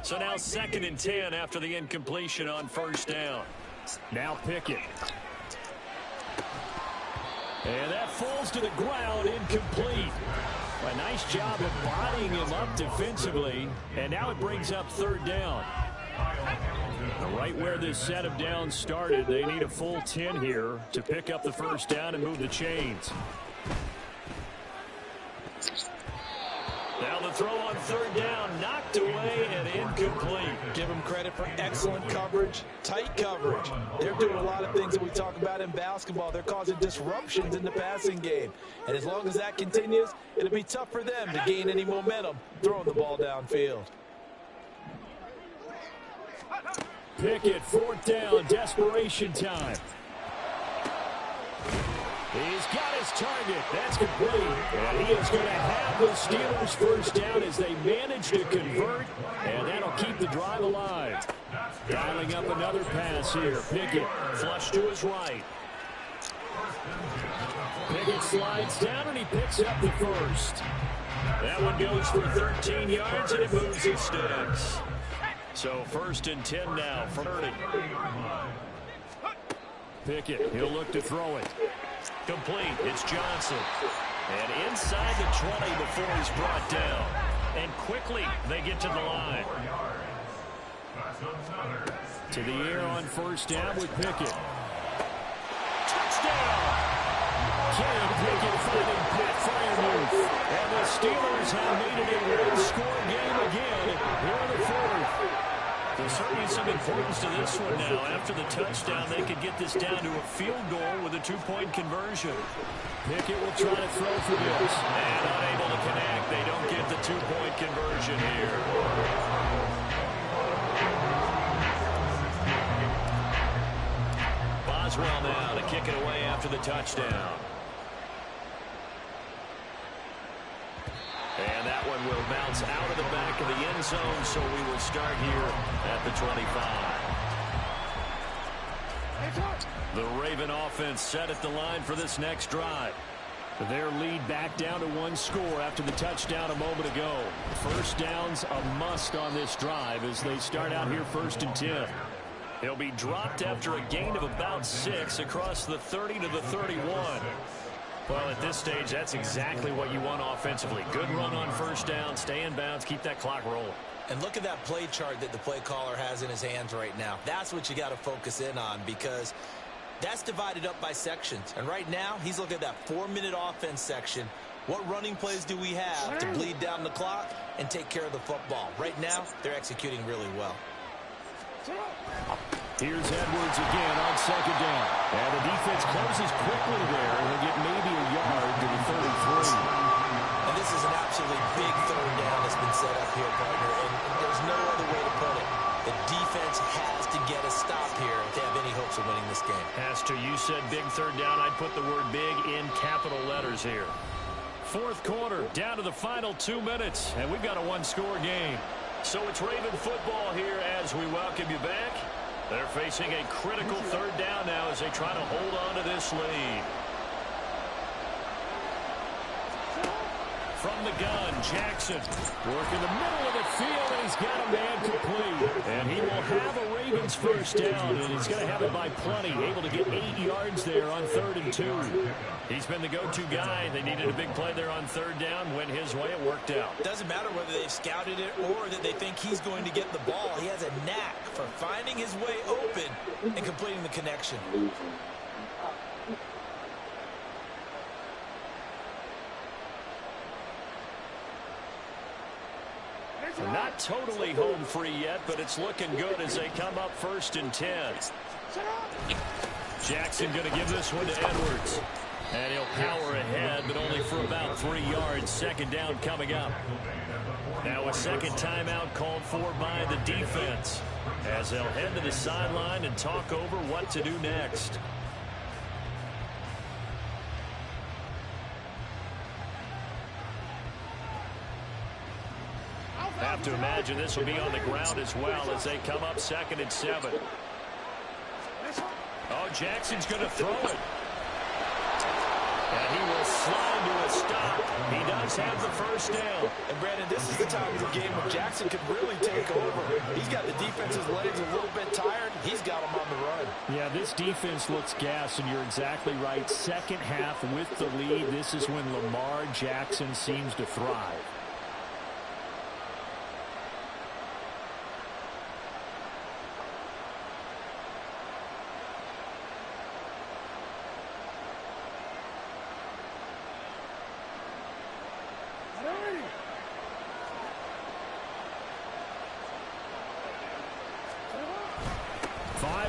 So now 2nd and 10 after the incompletion on first down. Now Pickett. And that falls to the ground, incomplete. A nice job of bodying him up defensively. And now it brings up 3rd down. Right where this set of downs started, they need a full 10 here to pick up the first down and move the chains. Now the throw on 3rd down, knocked away and incomplete. Give them credit for excellent coverage, tight coverage. They're doing a lot of things that we talk about in basketball. They're causing disruptions in the passing game. And as long as that continues, it'll be tough for them to gain any momentum throwing the ball downfield. Pickett, 4th down, desperation time. He's got his target. That's complete. And he is going to have the Steelers first down as they manage to convert, and that'll keep the drive alive. Dialing up another pass here. Pickett flush to his right. Pickett slides down, and he picks up the first. That one goes for 13 yards, and it moves his sticks. So 1st and 10 now for 30. Pickett, he'll look to throw it. Complete. It's Johnson. And inside the 20 before he's brought down. And quickly they get to the line. To the air on first down with Pickett. Touchdown! Kenny Pickett finding Pat Freiermuth. And the Steelers have made it a one-score game again here in the 4th. There's certainly some importance to this one now. After the touchdown, they could get this down to a field goal with a 2-point conversion. Pickett will try to throw for this. And unable to connect. They don't get the 2-point conversion here. Boswell now to kick it away after the touchdown. And that one will bounce out of the back of the end zone, so we will start here at the 25. The Raven offense set at the line for this next drive. Their lead back down to 1 score after the touchdown a moment ago. First down's a must on this drive as they start out here 1st and 10. He'll be dropped after a gain of about 6 across the 30 to the 31. Well, at this stage, that's exactly what you want offensively. Good run on first down, stay in bounds, keep that clock rolling. And look at that play chart that the play caller has in his hands right now. That's what you got to focus in on because that's divided up by sections. And right now, he's looking at that 4-minute offense section. What running plays do we have to bleed down the clock and take care of the football? Right now, they're executing really well. Here's Edwards again on 2nd down. And the defense closes quickly there. He'll get maybe a yard to the 33. And this is an absolutely big 3rd down that's been set up here, partner. And there's no other way to put it. The defense has to get a stop here if they have any hopes of winning this game. Has to. You said big 3rd down. I'd put the word big in capital letters here. 4th quarter, down to the final 2 minutes. And we've got a 1-score game. So it's Raven football here as we welcome you back. They're facing a critical 3rd down now as they try to hold on to this lead. From the gun, Jackson working the middle of the field, and he's got a man complete. And he will have a Ravens first down, and he's going to have it by plenty. Able to get 8 yards there on 3rd and 2. He's been the go-to guy. They needed a big play there on 3rd down. Went his way. It worked out. Doesn't matter whether they've scouted it or that they think he's going to get the ball. He has a knack for finding his way open and completing the connection. Not totally home free yet, but it's looking good as they come up 1st and 10. Jackson going to give this one to Edwards. And he'll power ahead, but only for about 3 yards. 2nd down coming up. Now a second timeout called for by the defense as they'll head to the sideline and talk over what to do next. Have to imagine this will be on the ground as well as they come up 2nd and 7. Oh, Jackson's going to throw it. And he will slide to a stop. He does have the first down. And, Brandon, this is the time of the game when Jackson could really take over. He's got the defense's legs a little bit tired. He's got them on the run. Yeah, this defense looks gassed, and you're exactly right. Second half with the lead, this is when Lamar Jackson seems to thrive.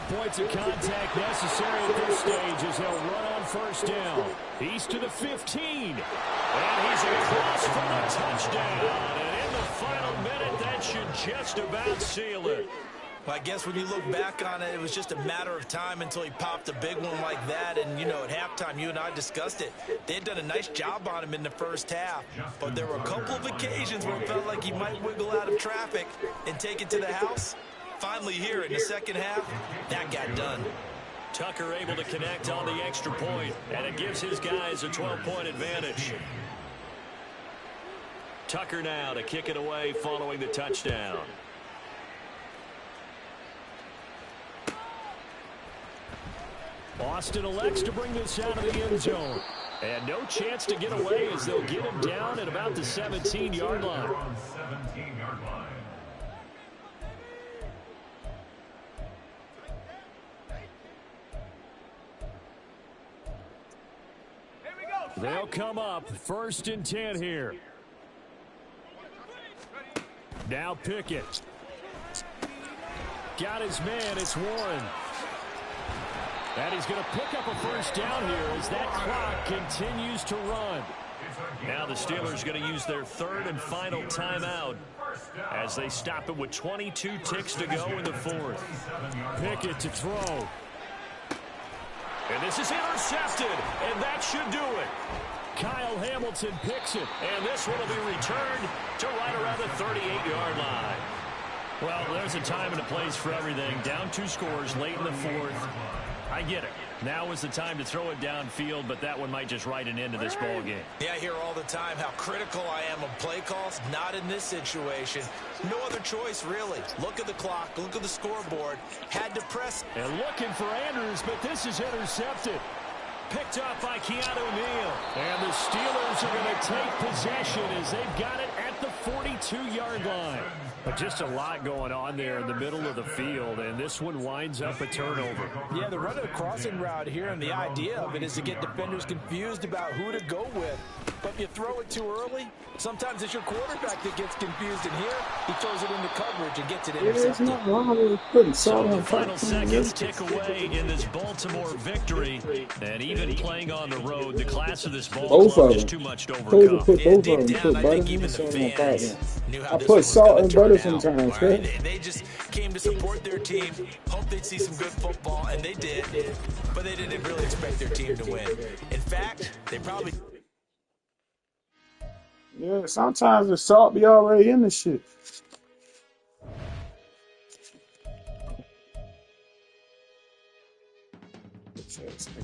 Points of contact necessary at this stage as he'll run on first down. He's to the 15. And he's across for the touchdown. And in the final minute, that should just about seal it. Well, I guess when you look back on it, it was just a matter of time until he popped a big one like that. And, you know, at halftime, you and I discussed it. They had done a nice job on him in the first half. But there were a couple of occasions where it felt like he might wiggle out of traffic and take it to the house. Finally here in the second half, that got done. Tucker able to connect on the extra point, and it gives his guys a 12-point advantage. Tucker now to kick it away following the touchdown. Boston elects to bring this out of the end zone. And no chance to get away as they'll get him down at about the 17-yard line. 17-yard line. They'll come up 1st and 10 here. Now Pickett. Got his man. It's Warren. And he's going to pick up a first down here as that clock continues to run. Now the Steelers going to use their third and final timeout as they stop it with 22 ticks to go in the fourth. Pickett to throw. And this is intercepted, and that should do it. Kyle Hamilton picks it, and this one will be returned to right around the 38-yard line. Well, there's a time and a place for everything. Down 2 scores late in the fourth. I get it. Now is the time to throw it downfield, but that one might just write an end to this ball game. Yeah, I hear all the time how critical I am of play calls. Not in this situation. No other choice, really. Look at the clock. Look at the scoreboard. Had to press. And looking for Andrews, but this is intercepted. Picked up by Keanu Neal. And the Steelers are going to take possession as they've got it at the 42-yard line. But just a lot going on there in the middle of the field, and this one winds up a turnover. Yeah, the run of the crossing route here, and the idea of it is to get defenders confused about who to go with. But if you throw it too early, sometimes it's your quarterback that gets confused, and here he throws it into coverage and gets it intercepted. So the final seconds tick away in this Baltimore victory, and even playing on the road, the class of this ball club is too much to overcome. I think even the fans knew how I this put was salt going and to turn butter out. sometimes, Right? They just came to support their team, hope they'd see some good football, and they did. But they didn't really expect their team to win. In fact, they probably... Yeah, sometimes the salt be already in the shit.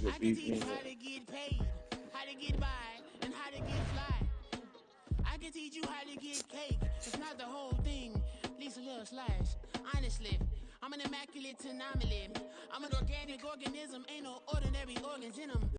I can teach you how to get paid, how to get by, and how to get fly. I can teach you how to get cake. It's not the whole thing, at least a little slice. Honestly, I'm an immaculate anomaly. I'm an organic organism, ain't no ordinary organs in them.